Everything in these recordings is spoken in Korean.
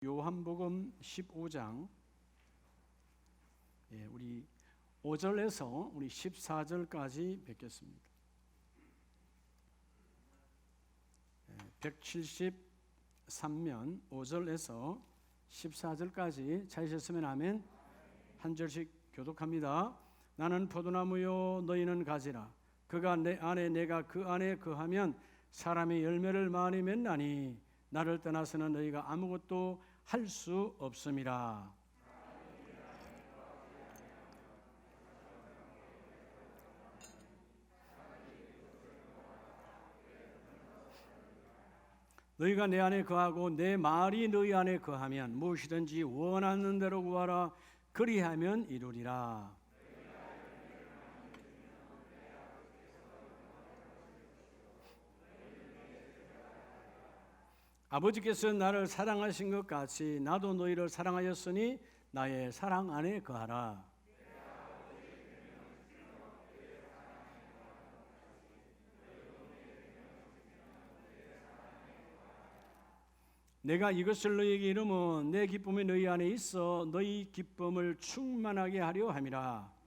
요한복음 15장 우리 5절에서 우리 14절까지 뵙겠습니다. 173면 5절에서 14절까지 찾으셨으면 아멘. 한 절씩 교독합니다. 나는 포도나무요 너희는 가지라. 그가 내 안에 내가 그 안에 거하면 사람이 열매를 많이 맺나니 나를 떠나서는 너희가 아무것도 할 수 없음이라. 너희가 내 안에 거하고 내 말이 너희 안에 거하면 무엇이든지 원하는 대로 구하라. 그리하면 이루리라. 아버지께서 나를 사랑하신 것 같이 나도 너희를 사랑하였으니 나의 사랑 안에 거하라. 내가 이것을 너희에게 이르면 내 기쁨이 너희 안에 있어 너희 기쁨을 충만하게 하려 함이라.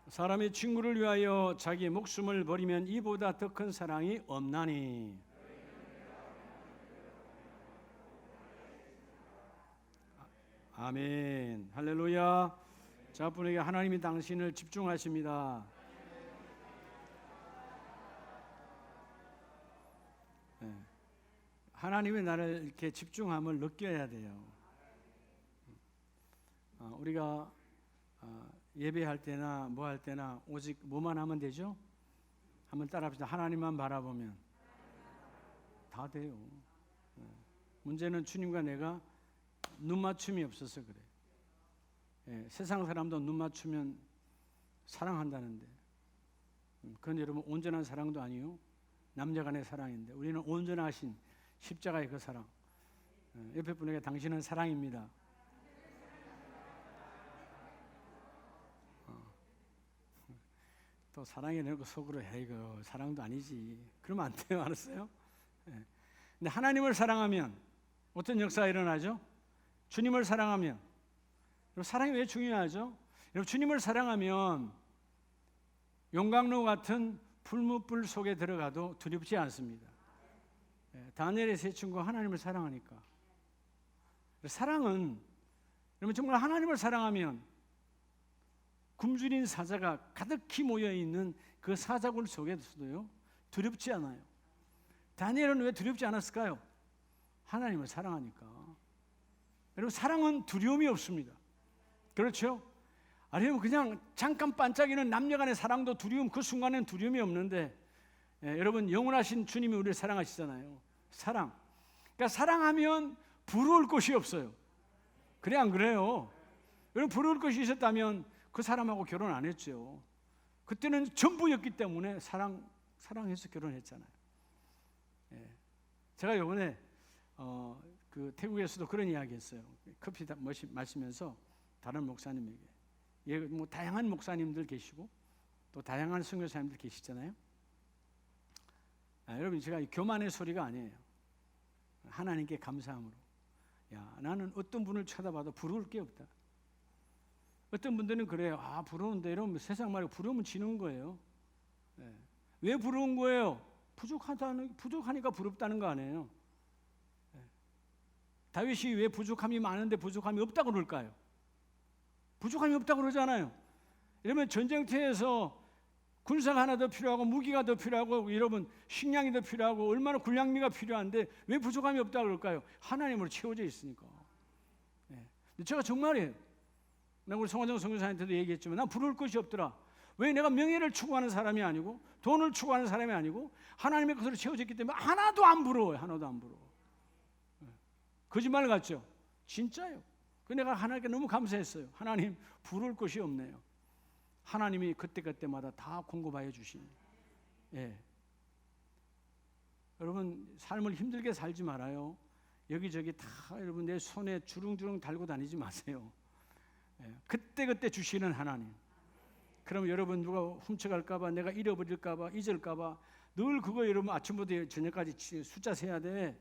사람이 친구를 위하여 자기 목숨을 버리면 이보다 더 큰 사랑이 없나니. 아멘. 할렐루야. 자, 분에게 하나님이 당신을 집중하십니다. 하나님이 나를 이렇게 집중함을 느껴야 돼요. 우리가 예배할 때나 뭐 할 때나 오직 뭐만 하면 되죠? 한번 따라합시다. 하나님만 바라보면 다 돼요. 문제는 주님과 내가 눈 맞춤이 없어서 그래. 세상 사람도 눈 맞추면 사랑한다는데 그건 여러분 온전한 사랑도 아니요 남녀 간의 사랑인데 우리는 온전하신 십자가의 그 사랑. 옆에 분에게 당신은 사랑입니다. 또 사랑해내고 속으로 이거 사랑도 아니지 그러면 안 돼요. 알았어요? 근데 하나님을 사랑하면 어떤 역사가 일어나죠? 주님을 사랑하면. 사랑이 왜 중요하죠? 여러분 주님을 사랑하면 용광로 같은 불무불 속에 들어가도 두렵지 않습니다. 다니엘의 세 친구가 하나님을 사랑하니까. 사랑은 여러분 정말 하나님을 사랑하면 굶주린 사자가 가득히 모여있는 그 사자굴 속에서도요 두렵지 않아요. 다니엘은 왜 두렵지 않았을까요? 하나님을 사랑하니까. 여러분 사랑은 두려움이 없습니다. 그렇죠? 아니면 그냥 잠깐 반짝이는 남녀간의 사랑도 두려움, 그 순간에는 두려움이 없는데 여러분 영원하신 주님이 우리를 사랑하시잖아요. 사랑. 그러니까 사랑하면 부러울 것이 없어요. 그래 안 그래요? 여러분 부러울 것이 있었다면 그 사람하고 결혼 안 했죠. 그때는 전부였기 때문에 사랑해서 결혼했잖아요. 제가 이번에 그 태국에서도 그런 이야기했어요. 커피 마시면서 다른 목사님에게 뭐 다양한 목사님들 계시고 또 다양한 선교사님들 계시잖아요. 여러분 제가 교만의 소리가 아니에요. 하나님께 감사함으로. 나는 어떤 분을 쳐다봐도 부러울 게 없다. 어떤 분들은 그래요. 부러운데 이러면 세상 말고 부러우면 지는 거예요. 왜 부러운 거예요? 부족하니까 부럽다는 거 아니에요. 다윗이 왜 부족함이 많은데 부족함이 없다고 그럴까요? 부족함이 없다고 그러잖아요. 이러면 전쟁터에서 군사가 하나 더 필요하고 무기가 더 필요하고 여러분 식량이 더 필요하고 얼마나 군량미가 필요한데 왜 부족함이 없다고 그럴까요? 하나님으로 채워져 있으니까. 제가 정말이에요. 내가 우리 송환정 선교사님한테도 얘기했지만 난 부러울 것이 없더라. 왜? 내가 명예를 추구하는 사람이 아니고 돈을 추구하는 사람이 아니고 하나님의 것으로 채워졌기 때문에 하나도 안 부러워요. 하나도 안 부러워. 거짓말 같죠? 진짜요. 내가 하나님께 너무 감사했어요. 하나님 부러울 것이 없네요. 하나님이 그때그때마다 다 공급하여 주시니. 여러분 삶을 힘들게 살지 말아요. 여기저기 다 여러분 내 손에 주렁주렁 달고 다니지 마세요. 그때그때 주시는 하나님. 그럼 여러분 누가 훔쳐갈까봐, 내가 잃어버릴까봐, 잊을까봐 늘 그거 여러분 아침부터 저녁까지 숫자 세야 돼.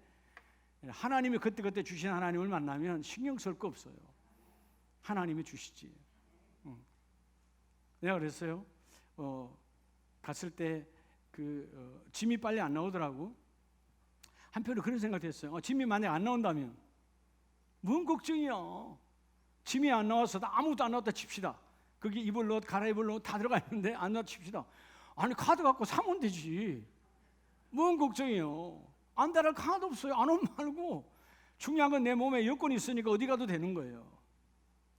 하나님이 그때그때 주신 하나님을 만나면 신경 쓸 거 없어요. 하나님이 주시지. 내가 그랬어요. 갔을 때 짐이 빨리 안 나오더라고. 한편으로 그런 생각했어요. 짐이 만약 안 나온다면 뭔 걱정이야. 짐이 안 나와서 아무것도 안 나왔다 칩시다. 거기 입을 옷, 갈아입을 옷 다 들어가 있는데 안 나왔다 칩시다. 아니 카드 갖고 사면 되지. 뭔 걱정이에요. 안 달할 카드 없어요. 안 오면 말고. 중요한 건 내 몸에 여건이 있으니까 어디 가도 되는 거예요.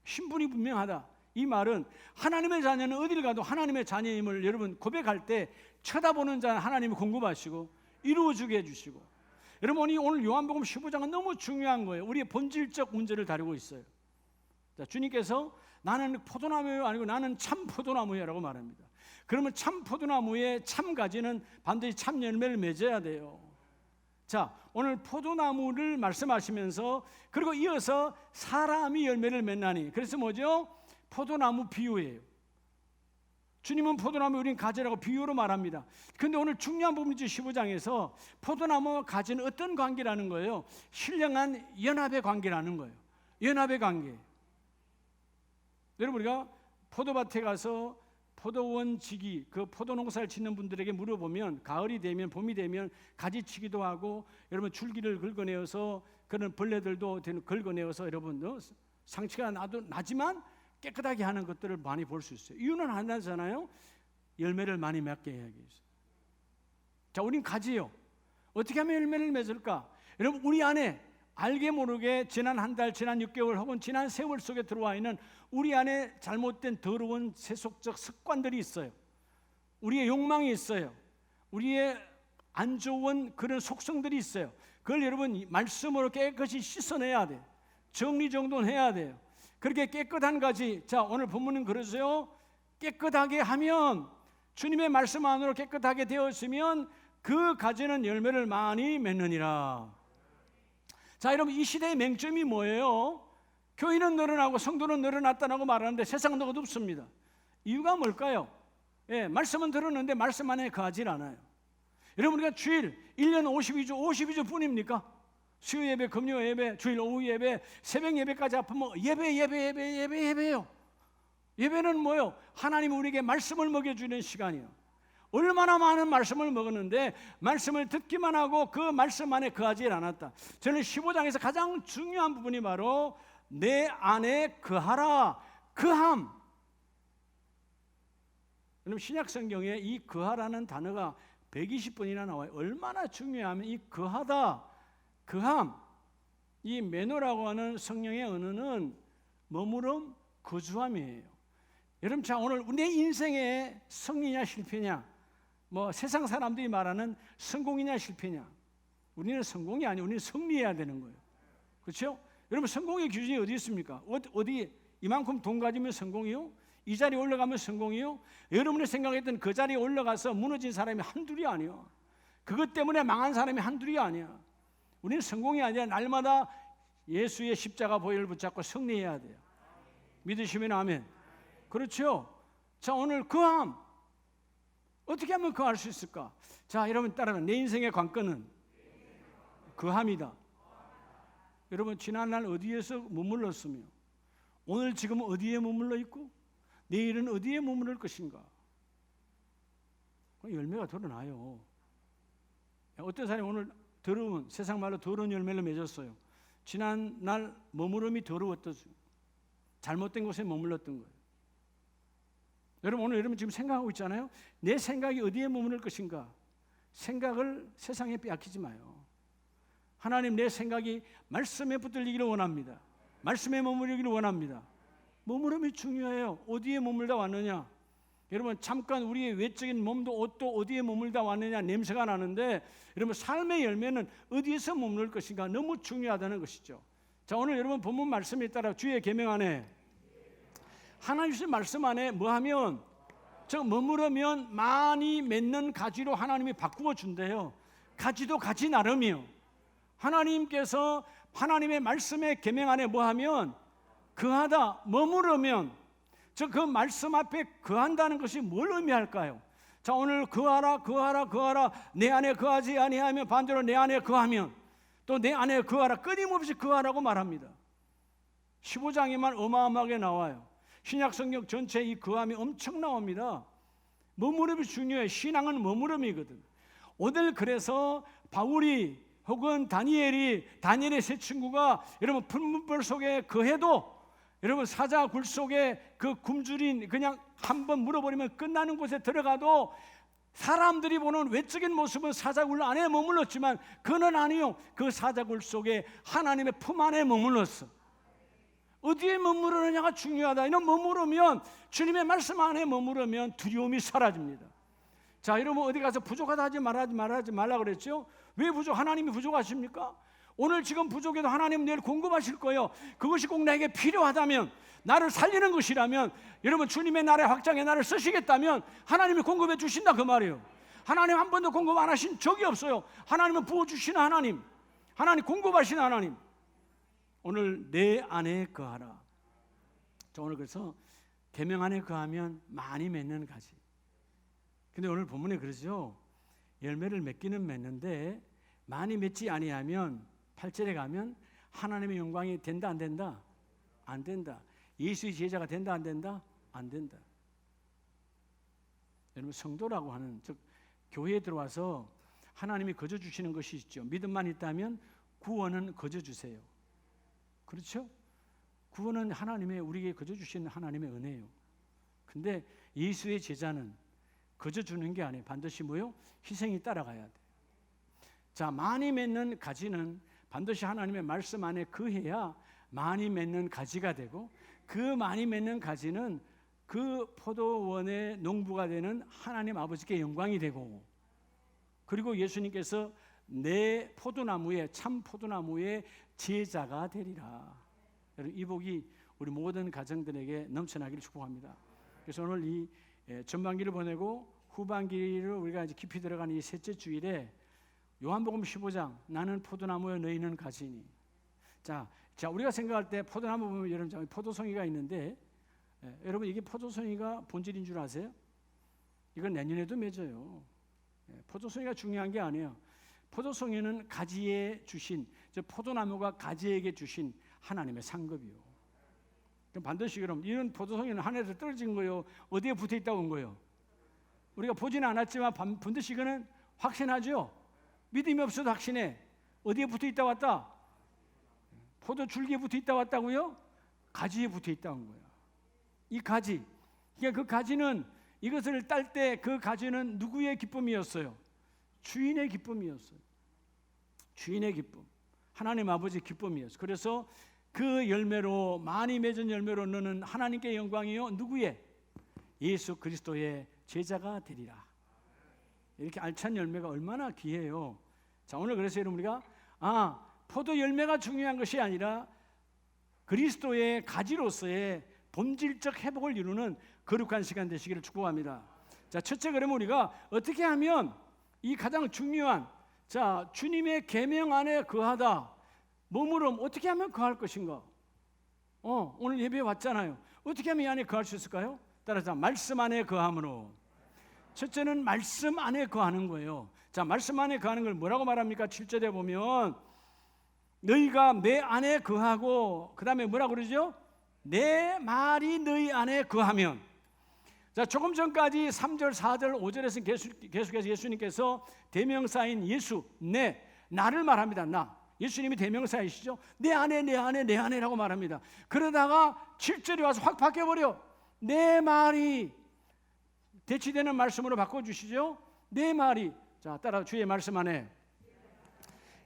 신분이 분명하다. 이 말은 하나님의 자녀는 어디를 가도 하나님의 자녀임을 여러분 고백할 때 쳐다보는 자는 하나님이 공급하시고 이루어주게 해주시고. 여러분 오늘 요한복음 15장은 너무 중요한 거예요. 우리의 본질적 문제를 다루고 있어요. 자, 주님께서 나는 포도나무예요 아니고 나는 참 포도나무야라고 말합니다. 그러면 참 포도나무의 참 가지는 반드시 참 열매를 맺어야 돼요. 자, 오늘 포도나무를 말씀하시면서 그리고 이어서 사람이 열매를 맺나니, 그래서 뭐죠? 포도나무 비유예요. 주님은 포도나무, 우리는 가지라고 비유로 말합니다. 그런데 오늘 중요한 부분이죠. 15장에서 포도나무와 가지는 어떤 관계라는 거예요? 신령한 연합의 관계라는 거예요. 연합의 관계. 여러분 우리가 포도밭에 가서 포도원 지기, 그 포도농사를 짓는 분들에게 물어보면 가을이 되면, 봄이 되면 가지치기도 하고, 여러분 줄기를 긁어내어서 그런 벌레들도 긁어내어서 여러분 상처가 나지만 깨끗하게 하는 것들을 많이 볼 수 있어요. 이유는 하나잖아요. 열매를 많이 맺게 해야 겠어요. 자, 우린 가지요. 어떻게 하면 열매를 맺을까? 여러분 우리 안에 알게 모르게 지난 한 달, 지난 6개월 혹은 지난 세월 속에 들어와 있는 우리 안에 잘못된 더러운 세속적 습관들이 있어요. 우리의 욕망이 있어요. 우리의 안 좋은 그런 속성들이 있어요. 그걸 여러분 말씀으로 깨끗이 씻어내야 돼요. 정리정돈해야 돼요. 그렇게 깨끗한 가지, 자 오늘 본문은 그러세요. 깨끗하게 하면, 주님의 말씀 안으로 깨끗하게 되었으면 그 가지는 열매를 많이 맺느니라. 자, 여러분 이 시대의 맹점이 뭐예요? 교인은 늘어나고 성도는 늘어났다고 말하는데 세상은 어둡습니다. 이유가 뭘까요? 말씀은 들었는데 말씀 안에 거하질 않아요. 여러분 우리가 주일 1년 52주 뿐입니까? 수요 예배, 금요 예배, 주일 오후 예배, 새벽 예배까지 합하면 예배예요. 예배는 뭐예요? 하나님이 우리에게 말씀을 먹여주는 시간이에요. 얼마나 많은 말씀을 먹었는데 말씀을 듣기만 하고 그 말씀 안에 거하지 않았다. 저는 15장에서 가장 중요한 부분이 바로 내 안에 거하라, 거함. 여러분 신약 성경에 이 거하라는 단어가 120번이나 나와요. 얼마나 중요하면 이 거하다, 거함, 이 매너라고 하는 성령의 언어는 머무름, 거주함이에요. 여러분 자, 오늘 내 인생의 성리냐 실패냐, 뭐 세상 사람들이 말하는 성공이냐 실패냐, 우리는 성공이 아니고 우리는 승리해야 되는 거예요. 그렇죠? 여러분 성공의 기준이 어디 있습니까? 어디 이만큼 돈 가지면 성공이요? 이 자리에 올라가면 성공이요? 여러분이 생각했던 그 자리에 올라가서 무너진 사람이 한둘이 아니야. 그것 때문에 망한 사람이 한둘이 아니야. 우리는 성공이 아니라 날마다 예수의 십자가 보혈을 붙잡고 승리해야 돼요. 믿으시면 아멘. 그렇죠? 자, 오늘 거함. 어떻게 하면 거할 수 있을까? 자, 여러분 따라가. 내 인생의 관건은 거함이다. 여러분 지난날 어디에서 머물렀으며 오늘 지금 어디에 머물러 있고 내일은 어디에 머무를 것인가? 열매가 드러나요. 어떤 사람이 오늘 더러운, 세상 말로 더러운 열매를 맺었어요. 지난날 머무름이 더러웠던, 잘못된 곳에 머물렀던 거예요. 여러분 오늘 여러분 지금 생각하고 있잖아요. 내 생각이 어디에 머무를 것인가? 생각을 세상에 빼앗기지 마요. 하나님 내 생각이 말씀에 붙들리기를 원합니다. 말씀에 머무르기를 원합니다. 머무름이 중요해요. 어디에 머물다 왔느냐? 여러분 잠깐 우리의 외적인 몸도 옷도 어디에 머물다 왔느냐 냄새가 나는데, 여러분 삶의 열매는 어디에서 머무를 것인가 너무 중요하다는 것이죠. 자, 오늘 여러분 본문 말씀에 따라 주의 계명 안에, 하나님 주신 말씀 안에 뭐하면, 저 머무르면 많이 맺는 가지로 하나님이 바꾸어 준대요. 가지도 가지 나름이요. 하나님께서 하나님의 말씀의 계명 안에 뭐하면, 거하다, 머무르면, 그 말씀 앞에 거한다는 것이 뭘 의미할까요? 자, 오늘 거하라, 거하라, 거하라. 내 안에 거하지 아니하면, 반대로 내 안에 거하면, 또 내 안에 거하라. 끊임없이 거하라고 말합니다. 15장에만 어마어마하게 나와요. 신약 성경 전체에 이 거함이 엄청 나옵니다. 머무름이 중요해요. 신앙은 머무름이거든. 오늘 그래서 바울이 혹은 다니엘의 세 친구가 여러분 풀문벌 속에 거해도 여러분 사자 굴 속에 그 굶주린 그냥 한번 물어버리면 끝나는 곳에 들어가도 사람들이 보는 외적인 모습은 사자굴 안에 머물렀지만 그는 아니요. 그 사자굴 속에 하나님의 품 안에 머물렀어. 어디에 머무르느냐가 중요하다. 이런 머무르면 주님의 말씀 안에 머무르면 두려움이 사라집니다. 자, 여러분 어디 가서 부족하다 하지 말라 그랬죠? 왜 하나님이 부족하십니까? 오늘 지금 부족해도 하나님 내일 공급하실 거예요. 그것이 꼭 나에게 필요하다면, 나를 살리는 것이라면, 여러분 주님의 나라의 확장에 나를 쓰시겠다면 하나님이 공급해 주신다 그 말이에요. 하나님 한 번도 공급 안 하신 적이 없어요. 하나님은 부어주시는 하나님, 하나님 공급하시는 하나님. 오늘 내 안에 거하라. 자, 오늘 그래서 계명 안에 거하면 많이 맺는 가지. 근데 오늘 본문에 그러죠. 열매를 맺기는 맺는데 많이 맺지 아니하면 8절에 가면 하나님의 영광이 된다 안 된다? 안 된다. 예수의 제자가 된다 안 된다? 안 된다. 여러분 성도라고 하는, 즉 교회에 들어와서 하나님이 거저 주시는 것이 있죠. 믿음만 있다면 구원은 거저 주세요. 그렇죠? 구원은 하나님의, 우리에게 거저 주시는 하나님의 은혜예요. 근데 예수의 제자는 거저 주는 게 아니에요. 반드시 뭐요? 희생이 따라가야 돼. 자, 많이 맺는 가지는 반드시 하나님의 말씀 안에 거해야 많이 맺는 가지가 되고, 그 많이 맺는 가지는 그 포도원의 농부가 되는 하나님 아버지께 영광이 되고, 그리고 예수님께서 내 포도나무에, 참 포도나무의 제자가 되리라. 여러분 이 복이 우리 모든 가정들에게 넘쳐나기를 축복합니다. 그래서 오늘 이 전반기를 보내고 후반기를 우리가 이제 깊이 들어가는 이 셋째 주일에 요한복음 15장, 나는 포도나무에 너희는 가지니. 자, 우리가 생각할 때 포도나무 보면 여러분 포도송이가 있는데, 여러분 이게 포도송이가 본질인 줄 아세요? 이건 내년에도 맺어요. 포도송이가 중요한 게 아니에요. 포도송이는 가지에 주신, 포도나무가 가지에게 주신 하나님의 상급이요. 반드시 그럼 이런 포도송이는 하늘에서 떨어진 거요, 어디에 붙어 있다고 온 거요? 우리가 보지는 않았지만 반드시 이거는 확신하죠. 믿음이 없어도 확신해. 어디에 붙어 있다 왔다? 포도 줄기에 붙어 있다 왔다고요? 가지에 붙어 있다 온 거야. 이 가지, 그러니까 그 가지는, 이것을 딸 때 그 가지는 누구의 기쁨이었어요? 주인의 기쁨이었어요. 주인의 기쁨, 하나님 아버지의 기쁨이었어요. 그래서 그 열매로, 많이 맺은 열매로 너는 하나님께 영광이요, 누구의? 예수 그리스도의 제자가 되리라. 이렇게 알찬 열매가 얼마나 귀해요. 자, 오늘 그래서 여러분 우리가 포도 열매가 중요한 것이 아니라 그리스도의 가지로서의 본질적 회복을 이루는 거룩한 시간 되시기를 축복합니다. 자, 첫째, 그러면 우리가 어떻게 하면 이 가장 중요한, 자, 주님의 계명 안에 거하다, 머무름, 어떻게 하면 거할 것인가? 오늘 예배에 왔잖아요. 어떻게 하면 이 안에 거할 수 있을까요? 따라서 말씀 안에 거함으로. 첫째는 말씀 안에 거하는 거예요. 자, 말씀 안에 거하는 걸 뭐라고 말합니까? 7절에 보면 너희가 내 안에 거하고, 그 다음에 뭐라고 그러죠? 내 말이 너희 안에 거하면. 자, 조금 전까지 3절, 4절, 5절에서 계속해서 예수님께서 대명사인 예수, 나를 말합니다. 나. 예수님이 대명사이시죠. 내 안에라고 말합니다. 그러다가 7절에 와서 확 바뀌어버려. 내 말이, 대치되는 말씀으로 바꿔주시죠. 내 말이. 자, 따라 주의 말씀 안에.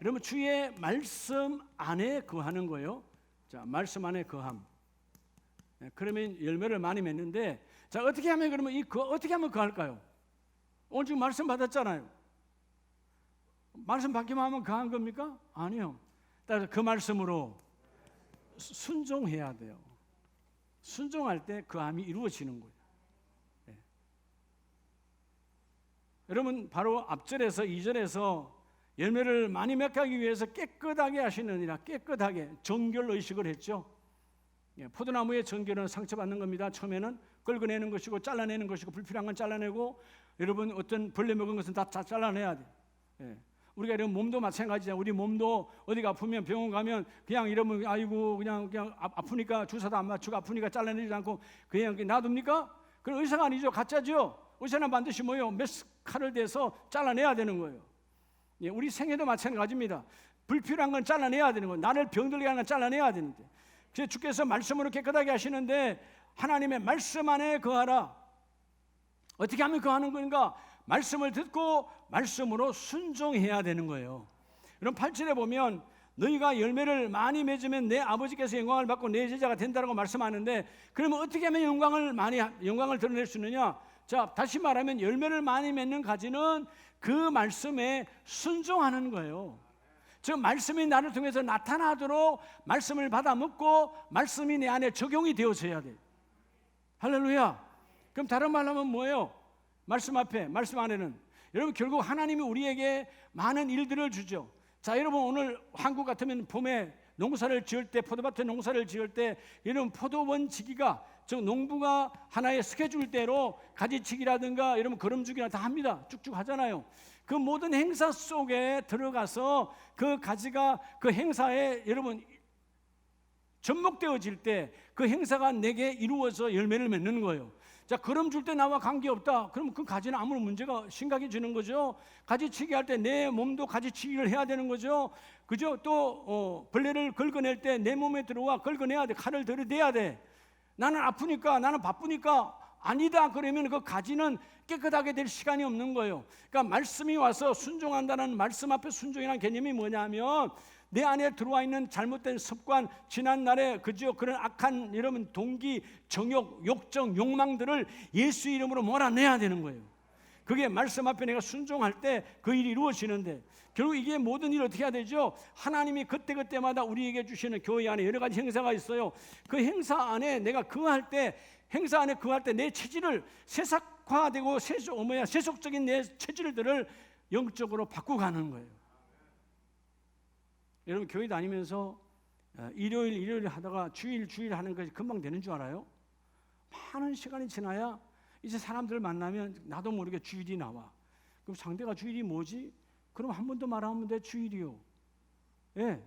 여러분 주의 말씀 안에 거하는 거예요. 자, 말씀 안에 거함. 그러면 열매를 많이 맺는데, 자, 어떻게 하면 그러면 어떻게 하면 거할까요? 오늘 지금 말씀 받았잖아요. 말씀 받기만 하면 거한 겁니까? 아니요. 따라서 그 말씀으로 순종해야 돼요. 순종할 때 거함이 이루어지는 거예요. 네. 여러분 바로 앞절에서 2절에서 열매를 많이 맺게 하기 위해서 깨끗하게 하시느니라, 깨끗하게 정결의식을 했죠. 포도나무의 전결은 상처받는 겁니다. 처음에는 긁어내는 것이고 잘라내는 것이고 불필요한 건 잘라내고 여러분 어떤 벌레 먹은 것은 다 잘라내야 돼. 우리가 이런 몸도 마찬가지잖아요. 우리 몸도 어디가 아프면 병원 가면 그냥 이러면 아이고 그냥 아프니까 주사도 안 맞추고 아프니까 잘라내지 않고 그냥 놔둡니까? 그건 의사가 아니죠. 가짜죠. 의사는 반드시 뭐예요? 몇 칼을 대서 잘라내야 되는 거예요. 우리 생애도 마찬가지입니다. 불필요한 건 잘라내야 되는 거예요. 나를 병들게 하는 건 잘라내야 되는데 그래서 주께서 말씀으로 깨끗하게 하시는데 하나님의 말씀 안에 거하라. 어떻게 하면 거하는 건가? 말씀을 듣고 말씀으로 순종해야 되는 거예요. 그럼 8절에 보면 너희가 열매를 많이 맺으면 내 아버지께서 영광을 받고 내 제자가 된다고 말씀하는데 그러면 어떻게 하면 영광을 드러낼 수 있느냐? 자, 다시 말하면 열매를 많이 맺는 가지는 그 말씀에 순종하는 거예요. 즉 말씀이 나를 통해서 나타나도록 말씀을 받아 먹고 말씀이 내 안에 적용이 되어져야 돼요. 할렐루야. 그럼 다른 말로 하면 뭐예요? 말씀 앞에, 말씀 안에는 여러분 결국 하나님이 우리에게 많은 일들을 주죠. 자, 여러분 오늘 한국 같으면 봄에 농사를 지을 때, 포도밭에 농사를 지을 때 여러분 포도원 지기가 즉 농부가 하나의 스케줄대로 가지치기라든가 여러분 거름주기나 다 합니다. 쭉쭉 하잖아요. 그 모든 행사 속에 들어가서 그 가지가 그 행사에 여러분 접목되어질 때 그 행사가 내게 이루어져 열매를 맺는 거예요. 자, 걸음 줄 때 나와 관계없다. 그럼 그 가지는 아무런 문제가 심각해지는 거죠. 가지치기 할 때 내 몸도 가지치기를 해야 되는 거죠. 그죠? 또 벌레를 긁어낼 때 내 몸에 들어와 긁어내야 돼. 칼을 들이대야 돼. 나는 아프니까, 나는 바쁘니까 아니다 그러면 그 가지는 깨끗하게 될 시간이 없는 거예요. 그러니까 말씀이 와서 순종한다는 말씀 앞에 순종이라는 개념이 뭐냐면 내 안에 들어와 있는 잘못된 습관, 지난날에 그죠? 그런 악한 여러분 동기, 정욕, 욕정, 욕망들을 예수 이름으로 몰아내야 되는 거예요. 그게 말씀 앞에 내가 순종할 때 그 일이 이루어지는데 결국 이게 모든 일을 어떻게 해야 되죠? 하나님이 그때그때마다 우리에게 주시는 교회 안에 여러 가지 행사가 있어요. 그 행사 안에 내가 거할 때 행사 안에 거할 때 내 체질을 세속화되고 세속적인 내 체질들을 영적으로 바꾸가는 거예요. 여러분 교회 다니면서 일요일 하다가 주일 하는 것이 금방 되는 줄 알아요? 많은 시간이 지나야 이제 사람들 만나면 나도 모르게 주일이 나와. 그럼 상대가 주일이 뭐지? 그럼 한 번 더 말하면 돼. 주일이요. 예,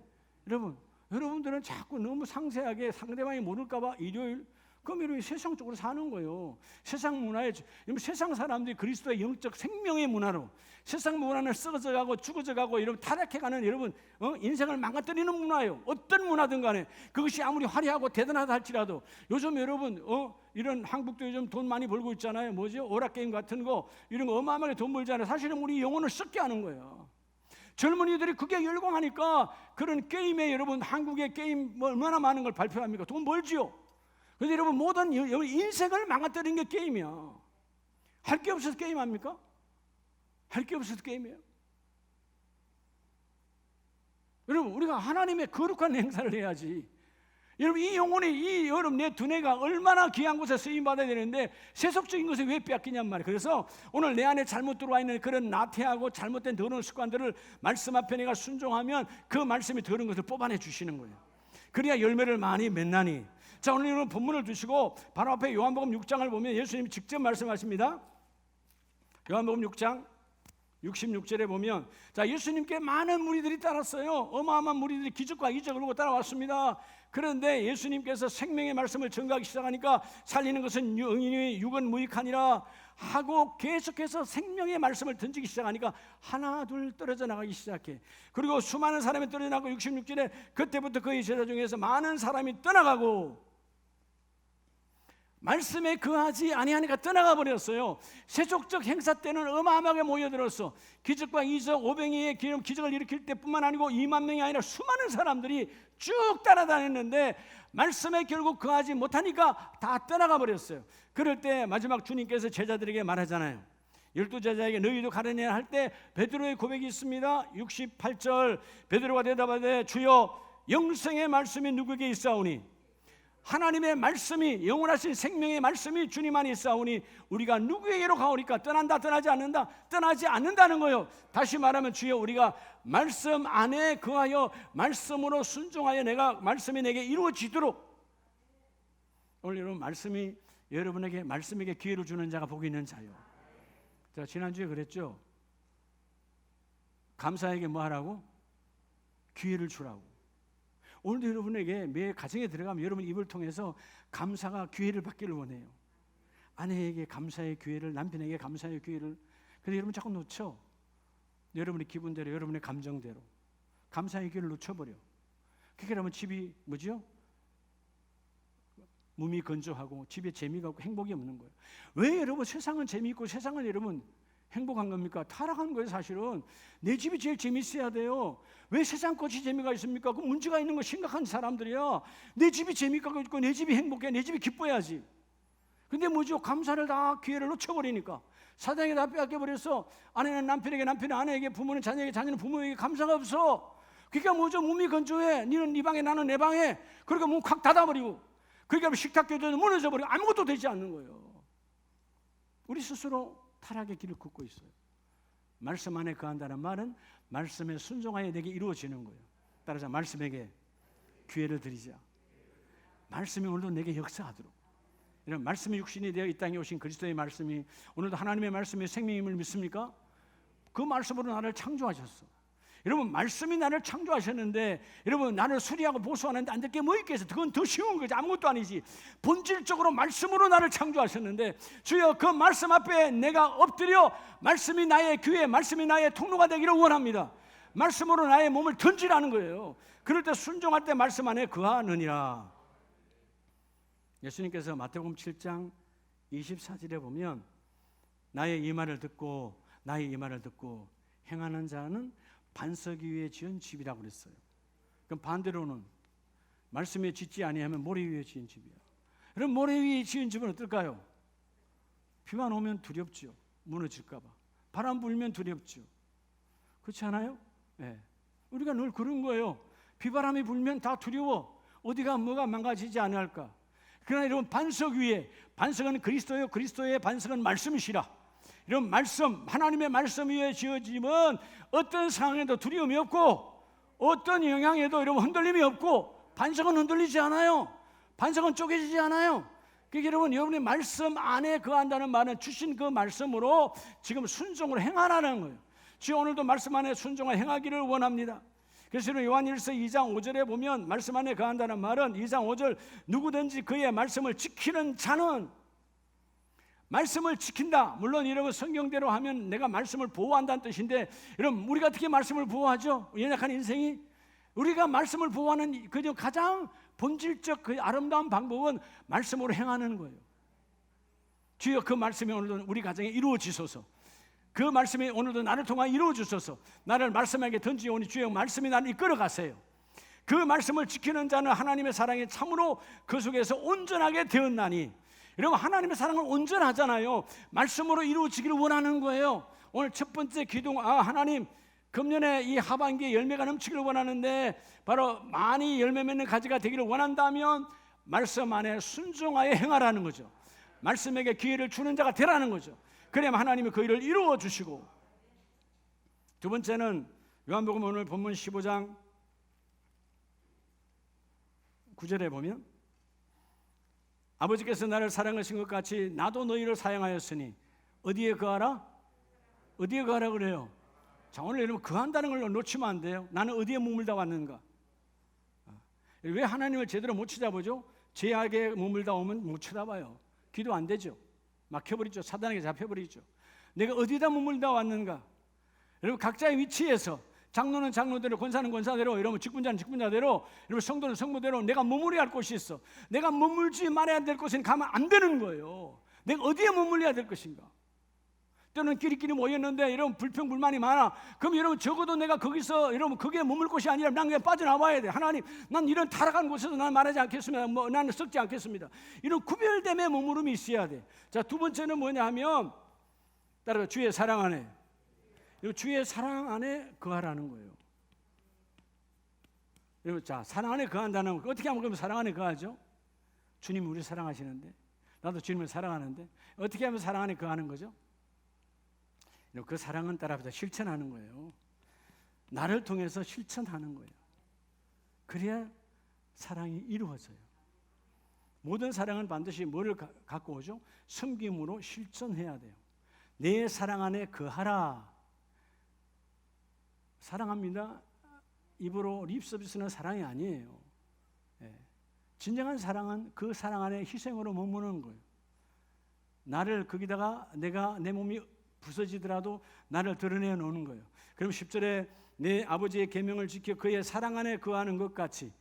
여러분들은 자꾸 너무 상세하게 상대방이 모를까 봐 일요일 그럼 이렇게 세상적으로 사는 거예요. 세상 문화에 세상 사람들이 그리스도의 영적 생명의 문화로 세상 문화는 썩어져가고 죽어져가고 여러분 타락해가는 여러분 인생을 망가뜨리는 문화예요. 어떤 문화든 간에 그것이 아무리 화려하고 대단하다 할지라도 요즘 여러분 이런 한국도 요즘 돈 많이 벌고 있잖아요. 뭐죠? 오락게임 같은 거 이런 거 어마어마하게 돈 벌잖아요. 사실은 우리 영혼을 썩게 하는 거예요. 젊은이들이 그게 열광하니까 그런 게임에 여러분 한국의 게임 뭐 얼마나 많은 걸 발표합니까? 돈 벌지요. 그런데 여러분 모든 인생을 망가뜨리는 게 게임이야. 할 게 없어서 게임합니까? 할 게 없어서 게임이에요. 여러분 우리가 하나님의 거룩한 행사를 해야지. 여러분 이 영혼이 여러분 내 두뇌가 얼마나 귀한 곳에 쓰임받아야 되는데 세속적인 것에 왜 빼앗기냔 말이에요. 그래서 오늘 내 안에 잘못 들어와 있는 그런 나태하고 잘못된 더러운 습관들을 말씀 앞에 내가 순종하면 그 말씀이 더러운 것을 뽑아내 주시는 거예요. 그래야 열매를 많이 맺나니. 자, 오늘 여러분 본문을 두시고 바로 앞에 요한복음 6장을 보면 예수님이 직접 말씀하십니다. 요한복음 6장 66절에 보면 자, 예수님께 많은 무리들이 따랐어요. 어마어마한 무리들이 기적과 이적을 보고 따라왔습니다. 그런데 예수님께서 생명의 말씀을 전가하기 시작하니까 살리는 것은 영인이 육은 무익하니라 하고 계속해서 생명의 말씀을 던지기 시작하니까 하나 둘 떨어져 나가기 시작해. 그리고 수많은 사람이 떨어져 나가고 66절에 그때부터 그의 제자 중에서 많은 사람이 떠나가고 말씀에 거하지 아니하니까 떠나가 버렸어요. 세속적 행사 때는 어마어마하게 모여들었어. 기적과 이적, 오병이의 기적을 일으킬 때뿐만 아니고 2만 명이 아니라 수많은 사람들이 쭉 따라다녔는데 말씀에 결국 거하지 못하니까 다 떠나가 버렸어요. 그럴 때 마지막 주님께서 제자들에게 말하잖아요. 12제자에게 너희도 가느냐 할 때 베드로의 고백이 있습니다. 68절 베드로가 대답하되 주여 영생의 말씀이 누구에게 있사오니 하나님의 말씀이 영원하신 생명의 말씀이 주님 안에 있사오니 우리가 누구에게로 가오니까 떠난다 떠나지 않는다 떠나지 않는다는 거예요. 다시 말하면 주여 우리가 말씀 안에 거하여 말씀으로 순종하여 내가 말씀이 내게 이루어지도록 오늘 여러분 말씀이 여러분에게 말씀에게 기회를 주는 자가 복이 있는 자요. 제가 지난주에 그랬죠. 감사에게 뭐 하라고? 기회를 주라고. 오늘도 여러분에게 매 가정에 들어가면 여러분 입을 통해서 감사가 기회를 받기를 원해요. 아내에게 감사의 기회를, 남편에게 감사의 기회를. 근데 여러분 자꾸 놓쳐. 여러분의 기분대로, 여러분의 감정대로 감사의 기회를 놓쳐버려. 그렇게 하면 집이 뭐죠? 몸이 건조하고 집에 재미가 없고 행복이 없는 거예요. 왜 여러분 세상은 재미있고 세상은 여러분 행복한 겁니까? 타락한 거예요. 사실은 내 집이 제일 재미있어야 돼요. 왜 세상 것이 재미가 있습니까? 그 문제가 있는 거 심각한 사람들이야. 내 집이 재미가 있고 내 집이 행복해, 내 집이 기뻐야지. 근데 뭐죠? 감사를 다 기회를 놓쳐버리니까 사단에게 다 빼앗겨버려서 아내는 남편에게, 남편은 아내에게, 부모는 자녀에게, 자녀는 부모에게 감사가 없어. 그러니까 뭐죠? 몸이 건조해. 니는 네 방에, 나는 내 방에. 그러니까 문 콱 닫아버리고, 그러니까 식탁교도 무너져버리고 아무것도 되지 않는 거예요. 우리 스스로 타락의 길을 걷고 있어요. 말씀 안에 거한다는 말은 말씀에 순종하여 내게 이루어지는 거예요. 따라서 말씀에게 기회를 드리자. 말씀이 오늘도 내게 역사하도록. 이런 말씀의 육신이 되어 이 땅에 오신 그리스도의 말씀이 오늘도 하나님의 말씀이 생명임을 믿습니까? 그 말씀으로 나를 창조하셨어. 여러분 말씀이 나를 창조하셨는데 여러분 나를 수리하고 보수하는데 안 될 게 뭐 있겠어? 그건 더 쉬운 거지. 아무것도 아니지. 본질적으로 말씀으로 나를 창조하셨는데 주여 그 말씀 앞에 내가 엎드려 말씀이 나의 기회, 말씀이 나의 통로가 되기를 원합니다. 말씀으로 나의 몸을 던지라는 거예요. 그럴 때 순종할 때 말씀 안에 거하느니라. 예수님께서 마태복음 7장 24절에 보면 나의 이 말을 듣고 행하는 자는 반석 위에 지은 집이라고 그랬어요. 그럼 반대로는 말씀에 짓지 아니하면 모래 위에 지은 집이야. 그럼 모래 위에 지은 집은 어떨까요? 비만 오면 두렵죠. 무너질까 봐. 바람 불면 두렵죠. 그렇지 않아요? 네. 우리가 늘 그런 거예요. 비바람이 불면 다 두려워. 어디가 뭐가 망가지지 않을까. 그러나 여러분 반석 위에, 반석은 그리스도예요. 그리스도의 반석은 말씀이시라. 이런 말씀, 하나님의 말씀 위에 지어지면 어떤 상황에도 두려움이 없고 어떤 영향에도 여러분 흔들림이 없고 반석은 흔들리지 않아요. 반석은 쪼개지지 않아요. 그러니까 여러분의 말씀 안에 거한다는 말은 주신 그 말씀으로 지금 순종을 행하라는 거예요. 주여 오늘도 말씀 안에 순종을 행하기를 원합니다. 그래서 요한일서 2장 5절에 보면 말씀 안에 거한다는 말은 2장 5절 누구든지 그의 말씀을 지키는 자는 말씀을 지킨다. 물론 여러분 성경대로 하면 내가 말씀을 보호한다는 뜻인데 여러분 우리가 어떻게 말씀을 보호하죠? 연약한 인생이 우리가 말씀을 보호하는 그 가장 본질적 그 아름다운 방법은 말씀으로 행하는 거예요. 주여 그 말씀이 오늘도 우리 가정에 이루어지소서. 그 말씀이 오늘도 나를 통하여 이루어주소서. 나를 말씀에게 던지오니 주여 말씀이 나를 이끌어 가세요. 그 말씀을 지키는 자는 하나님의 사랑에 참으로 그 속에서 온전하게 되었나니. 여러분 하나님의 사랑은 온전하잖아요. 말씀으로 이루어지기를 원하는 거예요. 오늘 첫 번째 기도, 하나님 금년에 이 하반기에 열매가 넘치기를 원하는데 바로 많이 열매 맺는 가지가 되기를 원한다면 말씀 안에 순종하여 행하라는 거죠. 말씀에게 기회를 주는 자가 되라는 거죠. 그래야만 하나님이 그 일을 이루어 주시고. 두 번째는 요한복음 오늘 본문 15장 9절에 보면 아버지께서 나를 사랑하신 것 같이 나도 너희를 사랑하였으니 어디에 거하라? 어디에 거하라 그래요? 자, 오늘 여러분 거한다는 걸 놓치면 안 돼요. 나는 어디에 머물다 왔는가? 왜 하나님을 제대로 못 쳐다보죠? 죄악에 머물다 오면 못 쳐다봐요. 기도 안 되죠. 막혀버리죠. 사단에게 잡혀버리죠. 내가 어디다 머물다 왔는가? 여러분 각자의 위치에서 장로는 장로대로, 권사는 권사대로, 여러분 직분자는 직분자대로, 여러분 성도는 성도대로 내가 머물러야 할 곳이 있어. 내가 머물지 말아야 될 곳에는 가면 안 되는 거예요. 내가 어디에 머물러야 될 것인가? 때로는 끼리끼리 모였는데 여러분 불평불만이 많아. 그럼 여러분 적어도 내가 거기서 여러분 거기에 머물 곳이 아니라 난 그냥 빠져나와야 돼. 하나님, 난 이런 타락한 곳에서 난 말하지 않겠습니다. 나는 썩지 않겠습니다. 이런 구별됨의 머무름이 있어야 돼. 자, 두 번째는 뭐냐 하면 따라서 주의 사랑 안에, 주의 사랑 안에 거하라는 거예요. 여러분, 자, 사랑 안에 거한다는 거 어떻게 하면 그러면 사랑 안에 거하죠? 주님이 우리 사랑하시는데 나도 주님을 사랑하는데 어떻게 하면 사랑 안에 거하는 거죠? 그 사랑은 따라서 실천하는 거예요. 나를 통해서 실천하는 거예요. 그래야 사랑이 이루어져요. 모든 사랑은 반드시 뭐를 갖고 오죠? 섬김으로 실천해야 돼요. 내 사랑 안에 거하라. 사랑합니다. 입으로 립서비스는 사랑이 아니에요. 진정한 사랑은 그 사랑 안에 희생으로 머무는 거예요. 나를 거기다가 내가 내 몸이 부서지더라도 나를 드러내 놓는 거예요. 그럼 10절에 내 아버지의 계명을 지켜 그의 사랑 안에 거하는 것 같이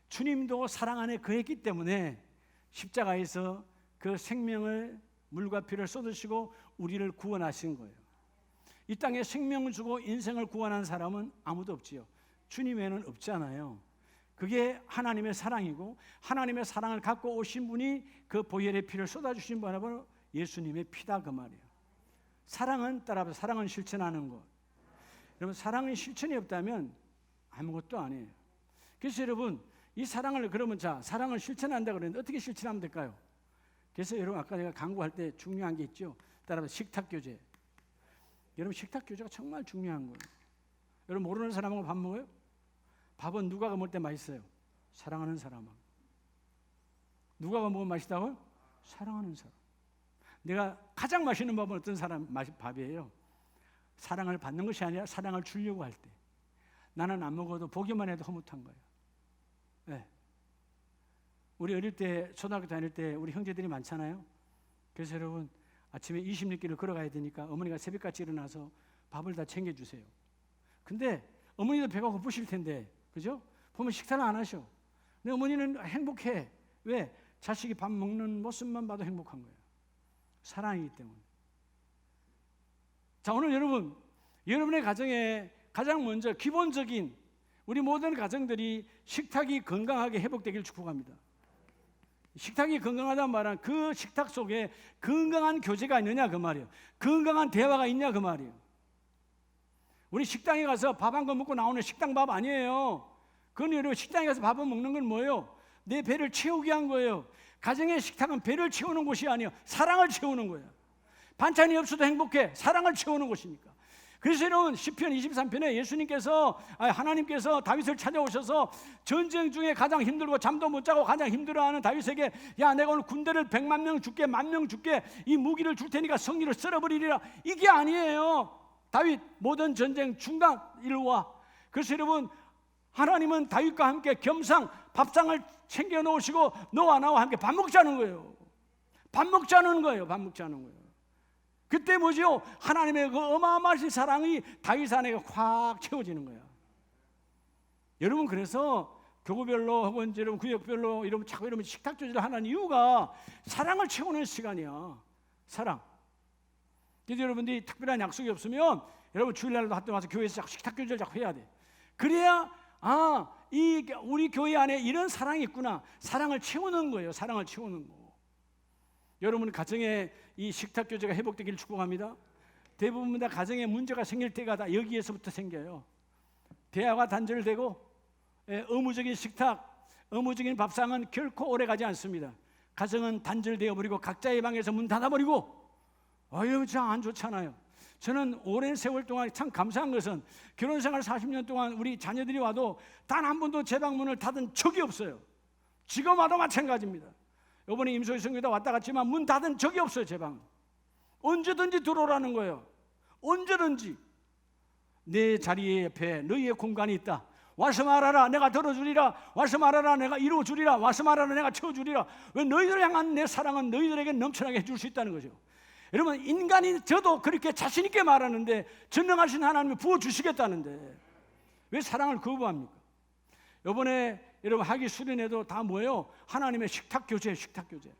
주님도 사랑 안에 거했기 때문에 십자가에서 그 생명을 물과 피를 쏟으시고 우리를 구원하신 거예요. 이 땅에 생명을 주고 인생을 구원한 사람은 아무도 없지요. 주님 외에는 없잖아요. 그게 하나님의 사랑이고 하나님의 사랑을 갖고 오신 분이 그 보혈의 피를 쏟아주신 분이 바로 예수님의 피다 그 말이에요. 사랑은 따라서 사랑은 실천하는 것. 여러분 사랑의 실천이 없다면 아무것도 아니에요. 그래서 여러분 이 사랑을 그러면 자 사랑을 실천한다 그러는데 어떻게 실천하면 될까요? 그래서 여러분 아까 내가 강구할 때 중요한 게 있죠. 따라서 식탁 교제. 여러분 식탁 교제가 정말 중요한 거예요. 여러분 모르는 사람하고 밥 먹어요? 밥은 누가 먹을 때 맛있어요? 사랑하는 사람하고. 누가 먹으면 맛있다고요? 사랑하는 사람. 내가 가장 맛있는 밥은 어떤 사람 밥이에요? 사랑을 받는 것이 아니라 사랑을 주려고 할 때. 나는 안 먹어도 보기만 해도 흐뭇한 거예요. 네. 우리 어릴 때 초등학교 다닐 때 우리 형제들이 많잖아요. 그래서 여러분 아침에 20리길을 걸어가야 되니까 어머니가 새벽같이 일어나서 밥을 다 챙겨주세요. 근데 어머니도 배가 고프실 텐데 그죠? 보면 식사를 안 하셔. 근데 어머니는 행복해. 왜? 자식이 밥 먹는 모습만 봐도 행복한 거예요. 사랑이기 때문에. 자 오늘 여러분의 가정에 가장 먼저 기본적인 우리 모든 가정들이 식탁이 건강하게 회복되길 축복합니다. 식탁이 건강하다는 말은 그 식탁 속에 건강한 교제가 있느냐 그 말이에요. 건강한 대화가 있냐 그 말이에요. 우리 식당에 가서 밥 한 거 먹고 나오는 식당 밥 아니에요. 그건 여러분 식당에 가서 밥을 먹는 건 뭐예요? 내 배를 채우기 위한 거예요. 가정의 식탁은 배를 채우는 곳이 아니에요. 사랑을 채우는 거예요. 반찬이 없어도 행복해. 사랑을 채우는 곳이니까. 그래서 여러분 시편 23편에 예수님께서 하나님께서 다윗을 찾아오셔서 전쟁 중에 가장 힘들고 잠도 못 자고 가장 힘들어하는 다윗에게 야 내가 오늘 군대를 100만 명 줄게 10,000명 줄게 이 무기를 줄 테니까 성리를 썰어버리리라. 이게 아니에요. 다윗 모든 전쟁 중단 이루와. 그래서 여러분 하나님은 다윗과 함께 겸상 밥상을 챙겨 놓으시고 너와 나와 함께 밥 먹자는 거예요. 밥 먹자는 거예요. 밥 먹자는 거예요. 그때 뭐죠? 하나님의 그 어마어마하신 사랑이 다윗 안에 확 채워지는 거야. 여러분 그래서 교구별로 혹은 여러분 구역별로 이러면 자꾸 이러면 식탁 조절을 하는 이유가 사랑을 채우는 시간이야. 사랑. 그래서 여러분들이 특별한 약속이 없으면 여러분 주일날도 학교 와서 교회에서 자꾸 식탁 조절을 자꾸 해야 돼. 그래야 이 우리 교회 안에 이런 사랑이 있구나. 사랑을 채우는 거예요. 사랑을 채우는 거. 여러분 가정에 이 식탁 교제가 회복되기를 축복합니다. 대부분 다 가정에 문제가 생길 때가 다 여기에서부터 생겨요. 대화가 단절되고 의무적인 식탁, 의무적인 밥상은 결코 오래가지 않습니다. 가정은 단절되어 버리고 각자의 방에서 문 닫아버리고 이러면 참 안 좋잖아요. 저는 오랜 세월 동안 참 감사한 것은 결혼생활 40년 동안 우리 자녀들이 와도 단 한 번도 제 방문을 닫은 적이 없어요. 지금 와도 마찬가지입니다. 이번에 임소희 성교다 왔다 갔지만 문 닫은 적이 없어요. 제 방 언제든지 들어오라는 거예요. 언제든지 내 자리 옆에 너희의 공간이 있다. 와서 말하라 내가 들어주리라. 와서 말하라 내가 이루어주리라. 와서 말하라 내가 채워주리라. 왜 너희들 향한 내 사랑은 너희들에게 넘쳐나게 해줄 수 있다는 거죠. 여러분 인간이 저도 그렇게 자신 있게 말하는데 전능하신 하나님이 부어주시겠다는데 왜 사랑을 거부합니까? 이번에 여러분 하기 수련회도 다 뭐예요? 하나님의 식탁 교제, 식탁 교제.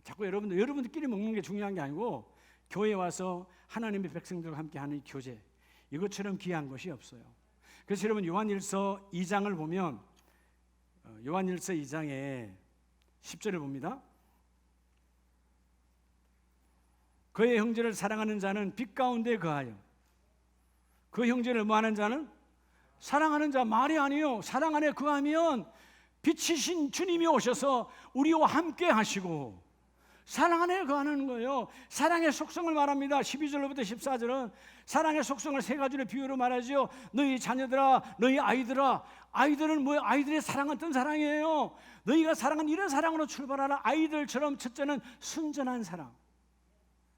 자꾸 여러분들끼리 먹는 게 중요한 게 아니고 교회에 와서 하나님의 백성들과 함께하는 이 교제, 이것처럼 귀한 것이 없어요. 그래서 여러분 요한일서 2장을 보면 요한일서 2장에 10절을 봅니다. 그의 형제를 사랑하는 자는 빛 가운데 거하여 그 형제를 뭐하는 자는 사랑하는 자. 말이 아니에요. 사랑 안에 거하면 빛이신 주님이 오셔서 우리와 함께 하시고 사랑 안에 거하는 거예요. 사랑의 속성을 말합니다. 12절로부터 14절은 사랑의 속성을 세 가지로 비유로 말하죠. 너희 자녀들아, 너희 아이들아. 아이들은 뭐예요? 아이들의 사랑은 어떤 사랑이에요? 너희가 사랑은 이런 사랑으로 출발하라. 아이들처럼 첫째는 순전한 사랑,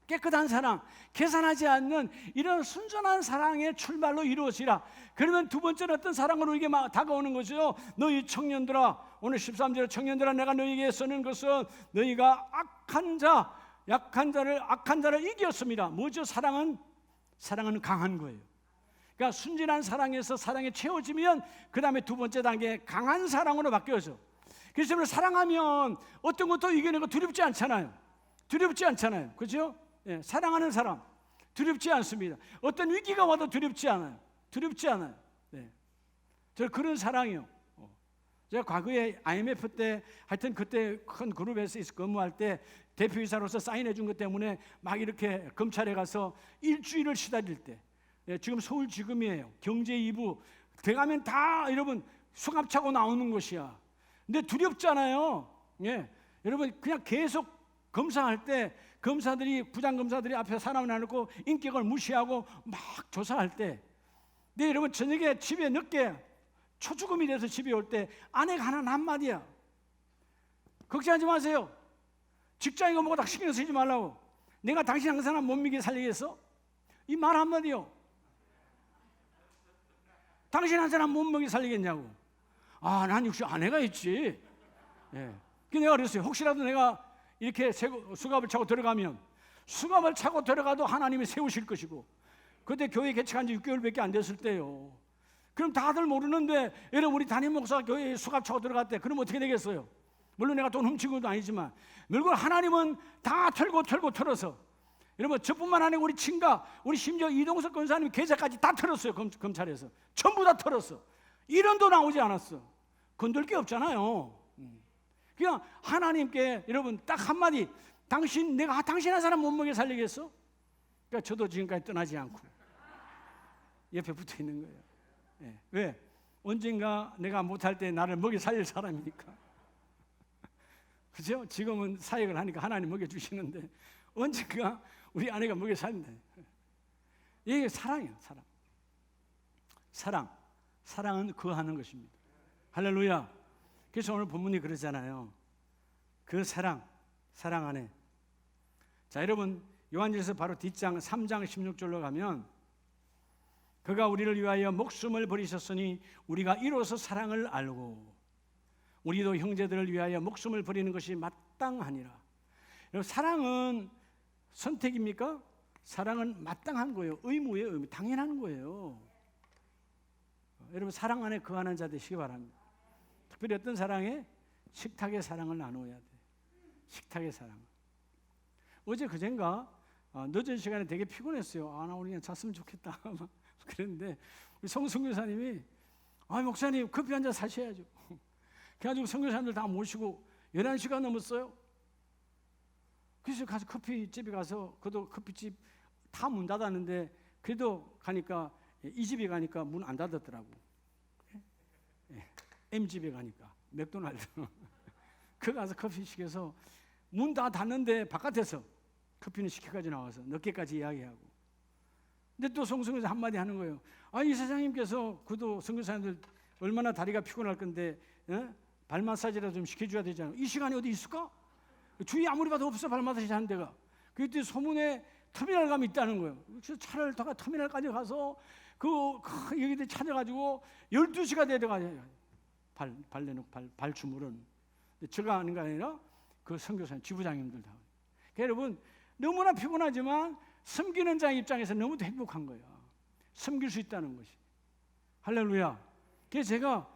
깨끗한 사랑, 계산하지 않는 이런 순전한 사랑의 출발로 이루어지라. 그러면 두 번째는 어떤 사랑으로 우리에게 다가오는 거죠? 너희 청년들아, 오늘 13절에 청년들아, 내가 너희에게 쓰는 것은 너희가 악한 자를 이겼습니다. 뭐죠? 사랑은 강한 거예요. 그러니까 순진한 사랑에서 사랑에 채워지면 그 다음에 두 번째 단계 강한 사랑으로 바뀌어져. 그래서 사랑하면 어떤 것도 이겨내고 두렵지 않잖아요. 그렇죠? 예, 사랑하는 사람 두렵지 않습니다. 어떤 위기가 와도 두렵지 않아요. 네. 저 그런 사랑이요. 제가 과거에 IMF 때 하여튼 그때 큰 그룹에서 근무할 때 대표이사로서 사인해 준 것 때문에 막 이렇게 검찰에 가서 일주일을 시달릴 때, 예, 지금 서울지검이에요. 경제 2부 들어가면 다 여러분 수갑차고 나오는 곳이야. 근데 두렵잖아요. 예, 여러분 그냥 계속 검사할 때 부장검사들이 앞에 사람을 놔놓고 인격을 무시하고 막 조사할 때, 근데 여러분 저녁에 집에 늦게 초죽음이 돼서 집에 올 때 아내가 하나 한마디야. 걱정하지 마세요. 직장이고 뭐고 다 신경 쓰지 말라고. 내가 당신 한 사람 못 믿게 살리겠어? 이 말 한마디요. 당신 한 사람 못 먹게 살리겠냐고. 난 역시 아내가 있지. 예. 내가 그랬어요. 혹시라도 내가 이렇게 수갑을 차고 들어가면 수갑을 차고 들어가도 하나님이 세우실 것이고, 그때 교회 개척한 지 6개월밖에 안 됐을 때요. 그럼 다들 모르는데 여러분 우리 담임 목사가 교회에 수갑 차고 들어갔대. 그럼 어떻게 되겠어요? 물론 내가 돈 훔친 것도 아니지만 물론 하나님은 다 털어서 여러분 저뿐만 아니고 우리 친가, 우리 심지어 이동석 권사님 계좌까지 다 털었어요. 검찰에서 전부 다 털었어. 1원도 나오지 않았어. 건들 게 없잖아요. 그냥 하나님께 여러분 딱 한마디, 내가 당신 한 사람 못 먹게 살리겠어? 그러니까 저도 지금까지 떠나지 않고 옆에 붙어 있는 거예요. 예. 왜? 언젠가 내가 못할 때 나를 먹여 살릴 사람이니까. 그죠? 지금은 사역을 하니까 하나님 먹여 주시는데 언젠가 우리 아내가 먹여 살린다. 이게 사랑이에요. 사랑은 거하는 것입니다. 할렐루야. 그래서 오늘 본문이 그러잖아요. 그 사랑 안에. 자, 여러분 요한일서 바로 뒷장 3장 16절로 가면 그가 우리를 위하여 목숨을 버리셨으니 우리가 이로써 사랑을 알고 우리도 형제들을 위하여 목숨을 버리는 것이 마땅하니라. 여러분 사랑은 선택입니까? 사랑은 마땅한 거예요. 의무예요. 당연한 거예요. 여러분 사랑 안에 거하는 자 되시기 바랍니다. 특별히 어떤 사랑에? 식탁의 사랑을 나누어야 돼. 식탁의 사랑. 어제 그젠가 늦은 시간에 되게 피곤했어요. 나 오늘 그냥 잤으면 좋겠다. 그랬는데 우리 성교사님이 목사님 커피 한 잔 사셔야죠. 그래가지고 성교사님들 다 모시고 11시가 넘었어요. 그래서 가서 커피집에 가서 그도 커피집 다 문 닫았는데 그래도 가니까 이 집에 가니까 문 안 닫았더라고. M집에 가니까 맥도날드 그 가서 커피 시켜서 문 다 닫는데 바깥에서 커피는 시켜가지고 나와서 늦게까지 이야기하고. 근데 또 성교사 한마디 하는 거예요. 이 사장님께서 그도 성교사님들 얼마나 다리가 피곤할 건데 발 마사지라도 좀 시켜줘야 되잖아요. 이 시간에 어디 있을까? 주위 아무리 봐도 없어. 발 마사지 하는 데가. 그때 소문에 터미널 가면 있다는 거예요. 그래서 차를 타고 터미널까지 가서 여기들 찾아가지고 12시가 되더가지고 발 내놓고 발 주물은. 제가 하는 게 아니라 그 선교사님 지부장님들 다. 그러니까 여러분 너무나 피곤하지만 섬기는 자 입장에서 너무 행복한 거예요. 섬길 수 있다는 것이. 할렐루야. 그래서 제가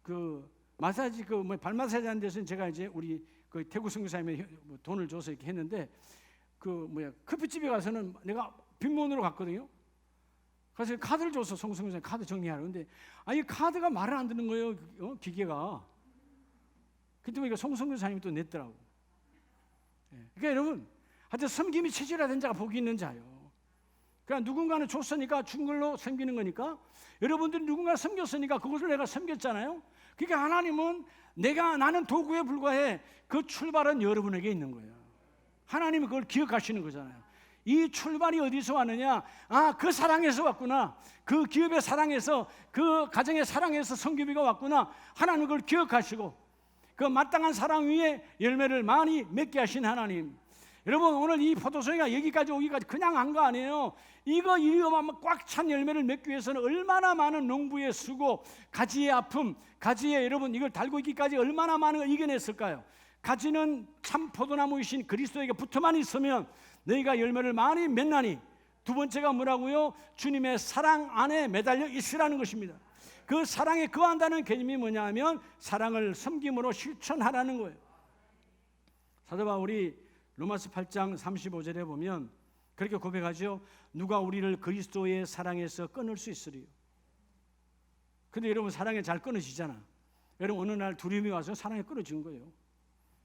그 마사지 발 마사지 하는 데서는 제가 이제 우리 그 대구 선교사님의 돈을 줘서 이렇게 했는데 커피집에 가서는 내가 빈문으로 갔거든요. 그래서 카드를 줘서 성교사님 카드 정리하라. 근데 이 카드가 말을 안 듣는 거예요. 기계가. 그때 보니까 성교사님이 또 냈더라고. 그러니까 여러분 하여튼 섬김이 체질화된 자가 복이 있는 자요. 그러니까 누군가는 줬으니까 준 걸로 섬기는 거니까 여러분들이 누군가 섬겼으니까 그것을 내가 섬겼잖아요. 그러니까 하나님은 나는 도구에 불과해. 그 출발은 여러분에게 있는 거예요. 하나님은 그걸 기억하시는 거잖아요. 이 출발이 어디서 왔느냐? 그 사랑에서 왔구나. 그 기업의 사랑에서, 그 가정의 사랑에서 성교비가 왔구나. 하나님은 그걸 기억하시고 그 마땅한 사랑 위에 열매를 많이 맺게 하신 하나님. 여러분, 오늘 이 포도송이가 여기까지 오기까지 그냥 한 거 아니에요. 이거 꽉 찬 열매를 맺기 위해서는 얼마나 많은 농부의 수고, 가지의 아픔, 가지에 여러분 이걸 달고 있기까지 얼마나 많은 걸 이겨냈을까요? 가지는 참 포도나무이신 그리스도에게 붙어만 있으면 너희가 열매를 많이 맺나니, 두 번째가 뭐라고요? 주님의 사랑 안에 매달려 있으라는 것입니다. 그 사랑에 거한다는 개념이 뭐냐 하면 사랑을 섬김으로 실천하라는 거예요. 사도 바울이 로마서 8장 35절에 보면 그렇게 고백하죠. 누가 우리를 그리스도의 사랑에서 끊을 수 있으리요. 근데 여러분, 사랑에 잘 끊어지잖아. 여러분, 어느 날 두려움이 와서 사랑에 끊어진 거예요.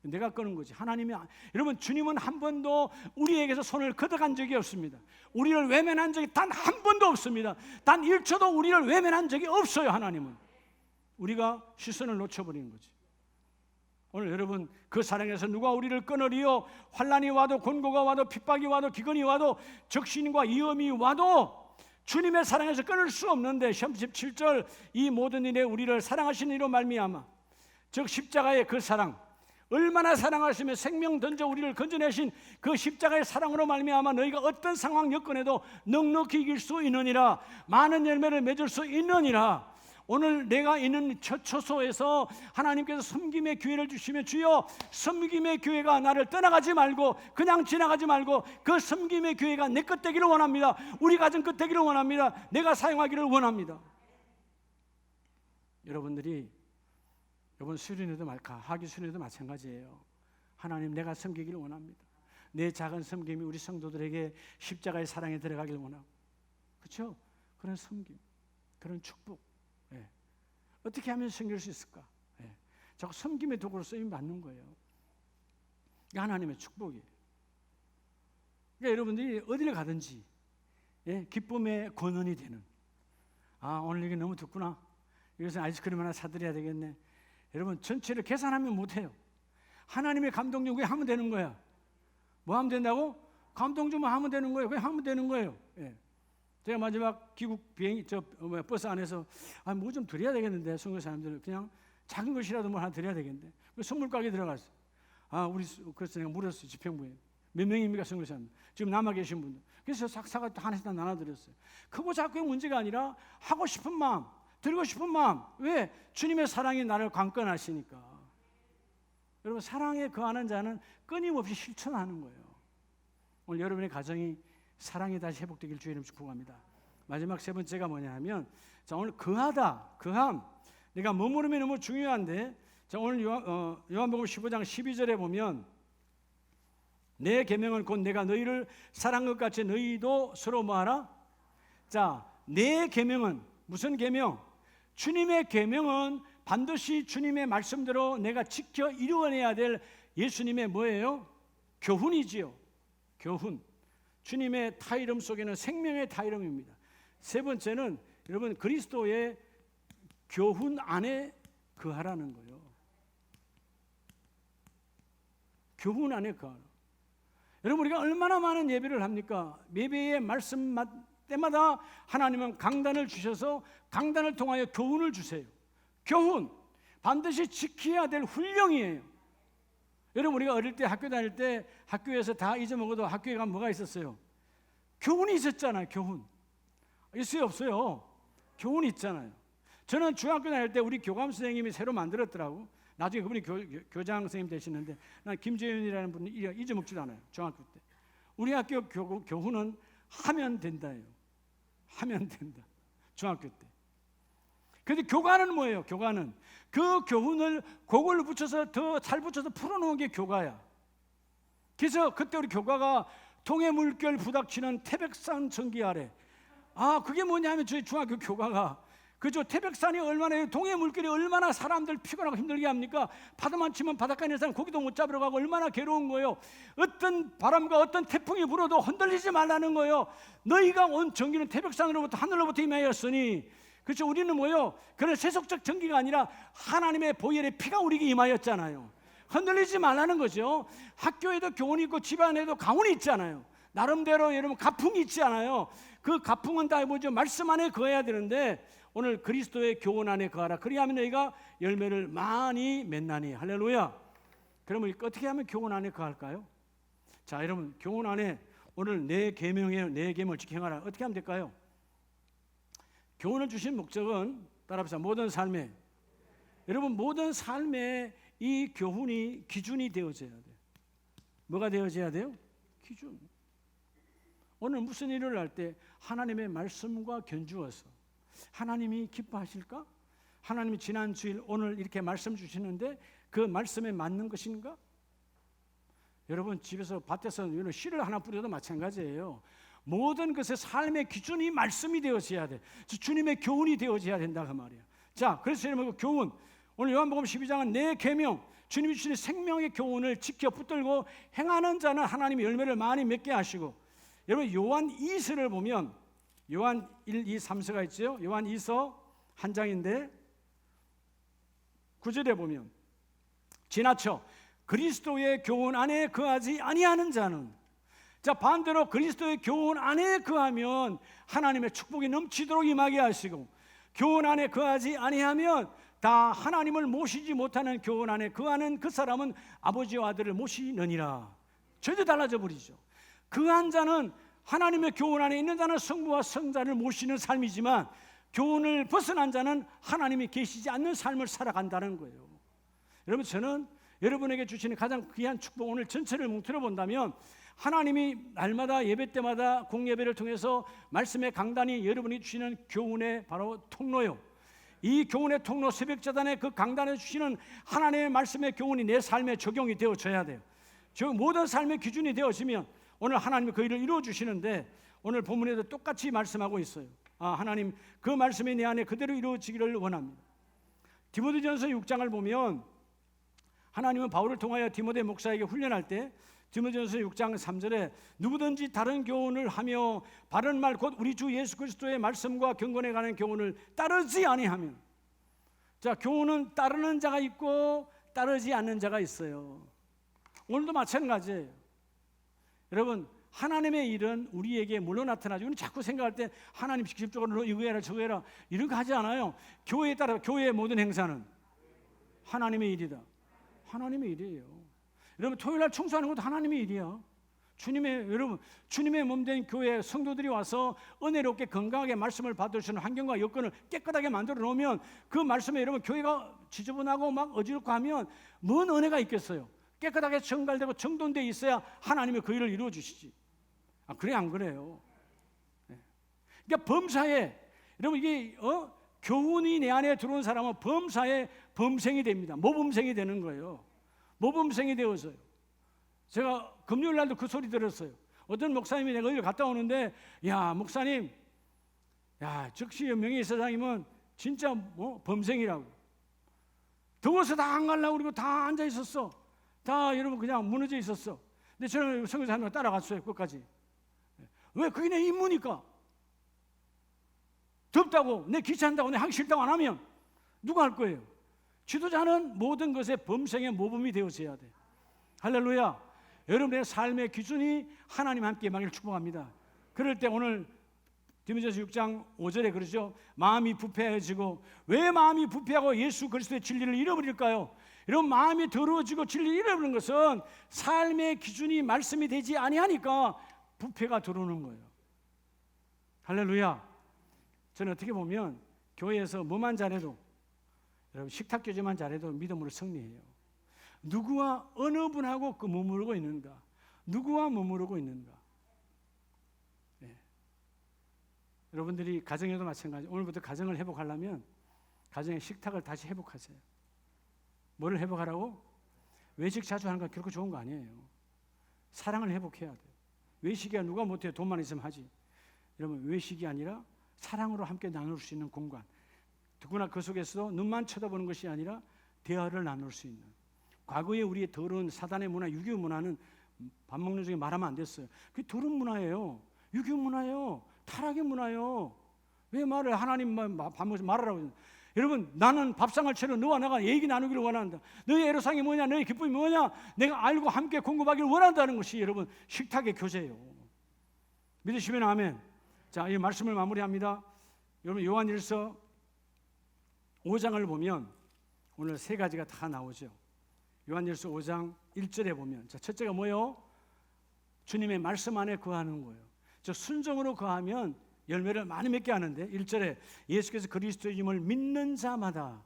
내가 끊은 거지. 하나님이, 여러분, 주님은 한 번도 우리에게서 손을 걷어간 적이 없습니다. 우리를 외면한 적이 단 한 번도 없습니다. 단 1초도 우리를 외면한 적이 없어요. 하나님은. 우리가 시선을 놓쳐버리는 거지. 오늘 여러분, 그 사랑에서 누가 우리를 끊으리요? 환난이 와도, 곤고가 와도, 핍박이 와도, 기근이 와도, 적신과 위험이 와도 주님의 사랑에서 끊을 수 없는데, 시험 17절, 이 모든 일에 우리를 사랑하신 이로 말미암아, 즉 십자가의 그 사랑, 얼마나 사랑하시며 생명 던져 우리를 건져내신 그 십자가의 사랑으로 말미암아 너희가 어떤 상황 여건에도 넉넉히 이길 수 있느니라, 많은 열매를 맺을 수 있느니라. 오늘 내가 있는 처소에서 하나님께서 섬김의 기회를 주시면, 주여, 섬김의 기회가 나를 떠나가지 말고, 그냥 지나가지 말고 그 섬김의 기회가 내 것 되기를 원합니다. 우리 가정 것 되기를 원합니다. 내가 사용하기를 원합니다. 여러분들이 이번 수련회도 하기 수련회도 마찬가지예요. 하나님, 내가 섬기기를 원합니다. 내 작은 섬김이 우리 성도들에게 십자가의 사랑에 들어가기를 원하고, 그렇죠? 그런 섬김, 그런 축복, 어떻게 하면 섬길 수 있을까? 자꾸 섬김의 도구로 쓰임 받는 거예요. 이게 하나님의 축복이에요. 그러니까 여러분들이 어디를 가든지 기쁨의 권원이 되는, 오늘 이게 너무 덥구나, 이것은 아이스크림 하나 사드려야 되겠네. 여러분, 전체를 계산하면 못해요. 하나님의 감동 좀 하면 되는 거야. 뭐 하면 된다고? 감동 좀 하면 되는 거예요. 그냥 하면 되는 거예요. 제가 마지막 귀국 비행 버스 안에서 뭐 좀 드려야 되겠는데, 선교 사람들 그냥 작은 것이라도 뭐 하나 드려야 되겠는데, 선물 가게 들어갔어. 우리 그래서 내가 물었어요. 집행부에 몇 명입니까, 선교 사람들? 지금 남아 계신 분들. 그래서 싹싹 하나씩 다 나눠드렸어요. 크고 작고의 문제가 아니라 하고 싶은 마음, 드리고 싶은 마음. 왜? 주님의 사랑이 나를 강권하시니까. 여러분, 사랑에 거하는 자는 끊임없이 실천하는 거예요. 오늘 여러분의 가정이 사랑이 다시 회복되길 주의 이름 축복합니다. 마지막 세 번째가 뭐냐 하면, 자, 오늘 거하다, 거함. 내가 머무름이 너무 중요한데, 자, 오늘 요한복음 15장 12절에 보면, 내 계명은 곧 내가 너희를 사랑한 것 같이 너희도 서로 뭐하라? 자, 내 계명은 무슨 계명? 주님의 계명은 반드시 주님의 말씀대로 내가 지켜 이루어내야 될 예수님의 뭐예요? 교훈이지요. 교훈. 주님의 타이름 속에는 생명의 타이름입니다. 세 번째는 여러분, 그리스도의 교훈 안에 거하라는 거예요. 교훈 안에 거하라. 여러분, 우리가 얼마나 많은 예배를 합니까? 예배의 말씀 때마다 하나님은 강단을 주셔서 강단을 통하여 교훈을 주세요. 교훈, 반드시 지켜야 될 훈령이에요. 여러분, 우리가 어릴 때 학교 다닐 때 학교에서 다 잊어먹어도 학교에 가면 뭐가 있었어요? 교훈이 있었잖아요. 교훈. 있어요, 없어요? 교훈이 있잖아요. 저는 중학교 다닐 때 우리 교감 선생님이 새로 만들었더라고. 나중에 그분이 교장 선생님 되시는데, 난 김재윤이라는 분이 잊어먹지도 않아요. 중학교 때. 우리 학교 교훈은 하면 된다예요. 하면 된다. 중학교 때. 그런데 교과는 뭐예요? 교과는 그 교훈을 곡을 붙여서 더 잘 붙여서 풀어놓은 게 교과야. 그래서 그때 우리 교과가 동해 물결 부닥치는 태백산 전기 아래. 그게 뭐냐면 저희 중학교 교과가, 그죠? 태백산이 얼마나, 동해 물결이 얼마나 사람들 피곤하고 힘들게 합니까? 파도만 치면 바닷가에 있는 사람 고기도 못 잡으러 가고 얼마나 괴로운 거예요. 어떤 바람과 어떤 태풍이 불어도 흔들리지 말라는 거예요. 너희가 온 전기는 태백산으로부터 하늘로부터 임하였으니, 그렇죠? 우리는 뭐예요? 그런 세속적 전기가 아니라 하나님의 보혈의 피가 우리에게 임하였잖아요. 흔들리지 말라는 거죠. 학교에도 교훈이 있고 집안에도 가훈이 있잖아요. 나름대로 여러분 가풍이 있지 않아요? 그 가풍은 다 뭐죠? 말씀 안에 거해야 되는데 오늘 그리스도의 교훈 안에 거하라. 그리하면 너희가 열매를 많이 맺나니. 할렐루야. 그러면 어떻게 하면 교훈 안에 거할까요? 자, 여러분 교훈 안에 오늘 내 계명이에요. 내 계명을 지켜 행하라. 어떻게 하면 될까요? 교훈을 주신 목적은 따라합시다. 모든 삶에 여러분 모든 삶에 이 교훈이 기준이 되어져야 돼요. 뭐가 되어져야 돼요? 기준. 오늘 무슨 일을 할 때 하나님의 말씀과 견주어서 하나님이 기뻐하실까? 하나님이 지난 주일 오늘 이렇게 말씀 주시는데 그 말씀에 맞는 것인가? 여러분 집에서 밭에서 씨를 하나 뿌려도 마찬가지예요. 모든 것의 삶의 기준이 말씀이 되어져야 돼. 주님의 교훈이 되어져야 된다 그 말이야. 자, 그래서 여러분 교훈 오늘 요한복음 12장은 내 계명 주님이 주신 생명의 교훈을 지켜 붙들고 행하는 자는 하나님의 열매를 많이 맺게 하시고 여러분 요한 2서를 보면 요한 1, 2, 3서가 있죠. 요한 2서 한 장인데 9절에 보면 지나쳐 그리스도의 교훈 안에 거하지 아니하는 자는 자 반대로 그리스도의 교훈 안에 거하면 하나님의 축복이 넘치도록 임하게 하시고 교훈 안에 거하지 아니하면 다 하나님을 모시지 못하는 교훈 안에 거하는 그 사람은 아버지와 아들을 모시느니라. 전혀 달라져 버리죠. 그한 자는 하나님의 교훈 안에 있는 자는 성부와 성자를 모시는 삶이지만 교훈을 벗어난 자는 하나님이 계시지 않는 삶을 살아간다는 거예요. 여러분 저는 여러분에게 주시는 가장 귀한 축복 오늘 전체를 뭉틀어 본다면 하나님이 날마다 예배 때마다 공예배를 통해서 말씀의 강단이 여러분이 주시는 교훈의 바로 통로요. 이 교훈의 통로 새벽자단의 그 강단에 주시는 하나님의 말씀의 교훈이 내 삶에 적용이 되어져야 돼요. 모든 삶의 기준이 되어지면 오늘 하나님이 그 일을 이루어 주시는데 오늘 본문에도 똑같이 말씀하고 있어요. 하나님 그 말씀이 내 안에 그대로 이루어지기를 원합니다. 디모데전서 6장을 보면 하나님은 바울을 통하여 디모데 목사에게 훈련할 때 디모데전서 6장 3절에 누구든지 다른 교훈을 하며 바른 말 곧 우리 주 예수 그리스도의 말씀과 경건에 관한 교훈을 따르지 아니하면 자 교훈은 따르는 자가 있고 따르지 않는 자가 있어요. 오늘도 마찬가지예요. 여러분 하나님의 일은 우리에게 물론 나타나죠. 우리는 자꾸 생각할 때 하나님 직접적으로 이거 해라 저거 해라 이런 거 하지 않아요. 교회에 따라 교회의 모든 행사는 하나님의 일이다. 하나님의 일이에요. 여러분 토요일날 청소하는 것도 하나님의 일이야. 여러분 주님의 몸된 교회 성도들이 와서 은혜롭게 건강하게 말씀을 받을 수 있는 환경과 여건을 깨끗하게 만들어 놓으면 그 말씀에 여러분 교회가 지저분하고 막 어지럽고 하면 뭔 은혜가 있겠어요. 깨끗하게 정갈되고 정돈되어 있어야 하나님의 그 일을 이루어 주시지. 그래 안 그래요? 그러니까 범사에 여러분 이게 교훈이 내 안에 들어온 사람은 범사에 범생이 됩니다. 모범생이 되는 거예요. 모범생이 되어서요. 제가 금요일 날도 그 소리 들었어요. 어떤 목사님이 내가 어디를 갔다 오는데 야 목사님 즉시 명예이사장님은 진짜 범생이라고 더워서 다 안 가려고 그러고 다 앉아 있었어. 다 여러분 그냥 무너져 있었어. 근데 저는 성교사 한 명 따라갔어요. 끝까지. 왜? 그게 내 임무니까. 덥다고 내 귀찮다고 내 하기 싫다고 안 하면 누가 할 거예요? 지도자는 모든 것에 범생의 모범이 되어져야 돼. 할렐루야. 여러분의 삶의 기준이 하나님 함께 임하기를 축복합니다. 그럴 때 오늘 디모데전서 6장 5절에 그러죠. 마음이 부패해지고 왜 마음이 부패하고 예수 그리스도의 진리를 잃어버릴까요? 이런 마음이 더러워지고 진리를 잃어버리는 것은 삶의 기준이 말씀이 되지 아니하니까 부패가 들어오는 거예요. 할렐루야. 저는 어떻게 보면 교회에서 뭐만 잘해도 여러분 식탁교제만 잘해도 믿음으로 승리해요. 누구와 어느 분하고 머무르고 있는가? 누구와 머무르고 있는가? 네. 여러분들이 가정에도 마찬가지. 오늘부터 가정을 회복하려면 가정의 식탁을 다시 회복하세요. 뭐를 회복하라고? 외식 자주 하는 건 결코 좋은 거 아니에요. 사랑을 회복해야 돼요. 외식이야 누가 못해요. 돈만 있으면 하지. 여러분 외식이 아니라 사랑으로 함께 나눌 수 있는 공간. 누구나 그 속에서 눈만 쳐다보는 것이 아니라 대화를 나눌 수 있는. 과거에 우리의 더러운 사단의 문화, 유교 문화는 밥 먹는 중에 말하면 안 됐어요. 그게 더러운 문화예요. 유교 문화예요. 타락의 문화예요. 왜 말을 하나님만 밥 먹으면서 말하라고. 여러분, 나는 밥상을 차려 너와 나가 얘기 나누기를 원한다. 너의 애로사항이 뭐냐, 너의 기쁨이 뭐냐, 내가 알고 함께 공급하기를 원한다는 것이 여러분 식탁의 교제예요. 믿으시면 아멘. 자, 이 말씀을 마무리합니다. 여러분, 요한일서 5장을 보면 오늘 세 가지가 다 나오죠. 요한일서 5장 1절에 보면, 자, 첫째가 뭐예요? 주님의 말씀 안에 거하는 거예요. 저 순종으로 거하면 열매를 많이 맺게 하는데, 1절에 예수께서 그리스도임을 믿는 자마다,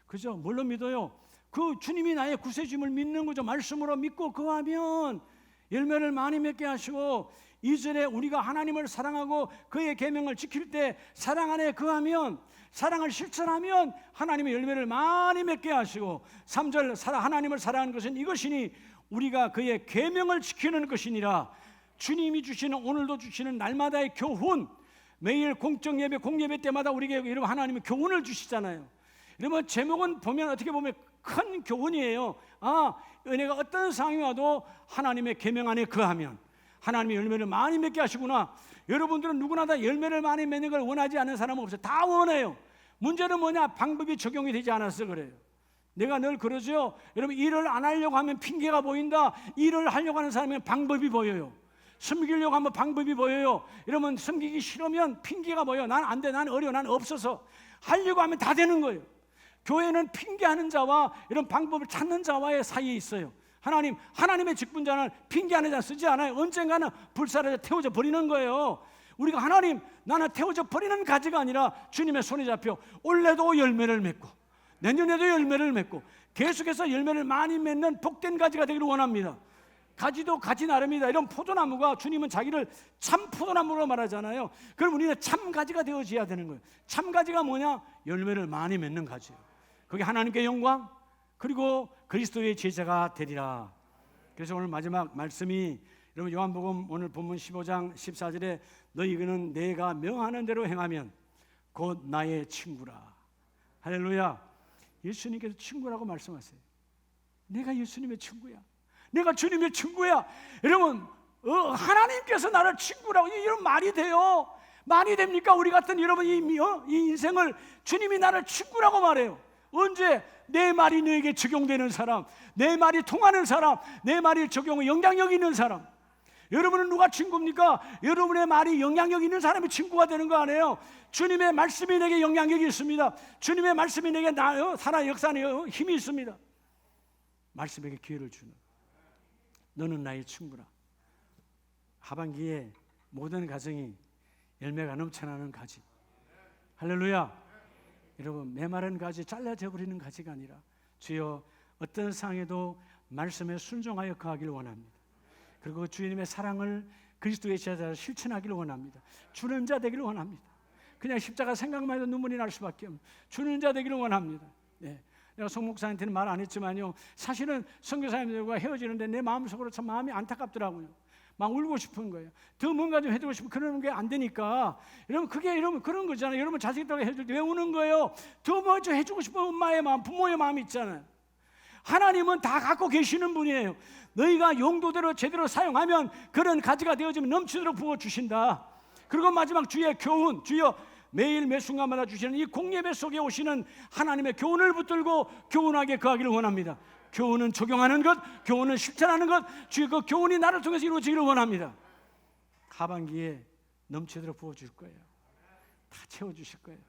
그죠? 뭘로 믿어요? 그 주님이 나의 구세주임을 믿는 거죠. 말씀으로 믿고 거하면 열매를 많이 맺게 하시고, 2절에 우리가 하나님을 사랑하고 그의 계명을 지킬 때 사랑 안에 거하면, 사랑을 실천하면 하나님의 열매를 많이 맺게 하시고, 3절 하나님을 사랑하는 것은 이것이니 우리가 그의 계명을 지키는 것이니라. 주님이 주시는, 오늘도 주시는 날마다의 교훈, 매일 공적 예배, 공예배 때마다 우리에게 여러분 하나님은 교훈을 주시잖아요. 여러분, 제목은 보면 어떻게 보면 큰 교훈이에요. 아, 은혜가 어떤 상황이 와도 하나님의 계명 안에 거하면 하나님의 열매를 많이 맺게 하시구나. 여러분들은 누구나 다 열매를 많이 맺는 걸 원하지 않는 사람은 없어요. 다 원해요. 문제는 뭐냐? 방법이 적용이 되지 않아서 그래요. 내가 늘 그러죠. 여러분, 일을 안 하려고 하면 핑계가 보인다. 일을 하려고 하는 사람은 방법이 보여요. 섬기려고 하면 방법이 보여요. 여러분, 섬기기 싫으면 핑계가 보여요. 난 안 돼, 난 어려워, 난 없어서. 하려고 하면 다 되는 거예요. 교회는 핑계하는 자와 이런 방법을 찾는 자와의 사이에 있어요. 하나님의 직분자는 핑계하는 자 쓰지 않아요. 언젠가는 불사르게 태워져 버리는 거예요. 우리가 하나님, 나는 태워져 버리는 가지가 아니라 주님의 손에 잡혀 올해도 열매를 맺고 내년에도 열매를 맺고 계속해서 열매를 많이 맺는 복된 가지가 되기를 원합니다. 가지도 가지 나름이다. 이런 포도나무가, 주님은 자기를 참 포도나무로 말하잖아요. 그럼 우리는 참 가지가 되어져야 되는 거예요. 참 가지가 뭐냐? 열매를 많이 맺는 가지예요. 그게 하나님께 영광, 그리고 그리스도의 제자가 되리라. 그래서 오늘 마지막 말씀이, 여러분, 요한복음 오늘 본문 15장 14절에 너희는 내가 명하는 대로 행하면 곧 나의 친구라. 할렐루야. 예수님께서 친구라고 말씀하세요. 내가 예수님의 친구야. 내가 주님의 친구야. 여러분, 하나님께서 나를 친구라고, 이런 말이 돼요? 말이 됩니까? 우리 같은 여러분 이 인생을 주님이 나를 친구라고 말해요. 언제? 내 말이 너에게 적용되는 사람, 내 말이 통하는 사람, 내 말이 적용에 영향력 있는 사람. 여러분은 누가 친구입니까? 여러분의 말이 영향력 있는 사람이 친구가 되는 거 아니에요? 주님의 말씀이 내게 영향력이 있습니다. 주님의 말씀이 내게 살아 역사하는 힘이 있습니다. 말씀에게 기회를 주는, 너는 나의 친구라. 하반기에 모든 가정이 열매가 넘쳐나는 가지. 할렐루야. 여러분, 메마른 가지, 잘라져 버리는 가지가 아니라 주여 어떤 상황에도 말씀에 순종하여 거하기를 원합니다. 그리고 주님의 사랑을 그리스도의 제자로 실천하기를 원합니다. 주는 자 되기를 원합니다. 그냥 십자가 생각만 해도 눈물이 날 수밖에 없는, 주는 자 되기를 원합니다. 네. 내가 송 목사한테는 말 안 했지만요, 사실은 선교사님들과 헤어지는데 내 마음속으로 참 마음이 안타깝더라고요. 막 울고 싶은 거예요. 더 뭔가 좀 해주고 싶으면 그러는 게 안 되니까. 여러분, 그게 여러분 그런 거잖아요. 여러분 자식들에게 해줄 때 왜 우는 거예요? 더 뭐 좀 해주고 싶은 엄마의 마음, 부모의 마음이 있잖아요. 하나님은 다 갖고 계시는 분이에요. 너희가 용도대로 제대로 사용하면 그런 가지가 되어지면 넘치도록 부어주신다. 그리고 마지막 주의 교훈, 주여 매일 매 순간마다 주시는 이 공예배 속에 오시는 하나님의 교훈을 붙들고 교훈하게 거하기를 원합니다. 교훈은 적용하는 것, 교훈은 실천하는 것, 주의 그 교훈이 나를 통해서 이루어지기를 원합니다. 하반기에 넘치도록 부어줄 거예요. 다 채워주실 거예요.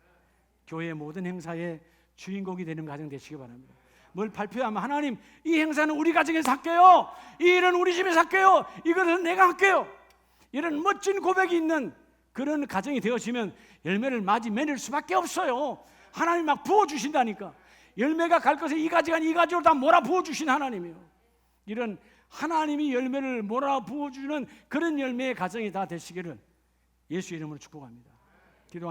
교회의 모든 행사의 주인공이 되는 가정 되시기 바랍니다. 뭘 발표하면, 하나님, 이 행사는 우리 가정에서 할게요. 이 일은 우리 집에서 할게요. 이것은 내가 할게요. 이런 멋진 고백이 있는 그런 가정이 되어지면 열매를 많이 맺을 수밖에 없어요. 하나님 막 부어주신다니까. 열매가 갈 것에 이 가지가 이 가지로 다 몰아 부어주신 하나님이에요. 이런 하나님이 열매를 몰아 부어주는 그런 열매의 가정이 다 되시기를 예수 이름으로 축복합니다. 기도합니다.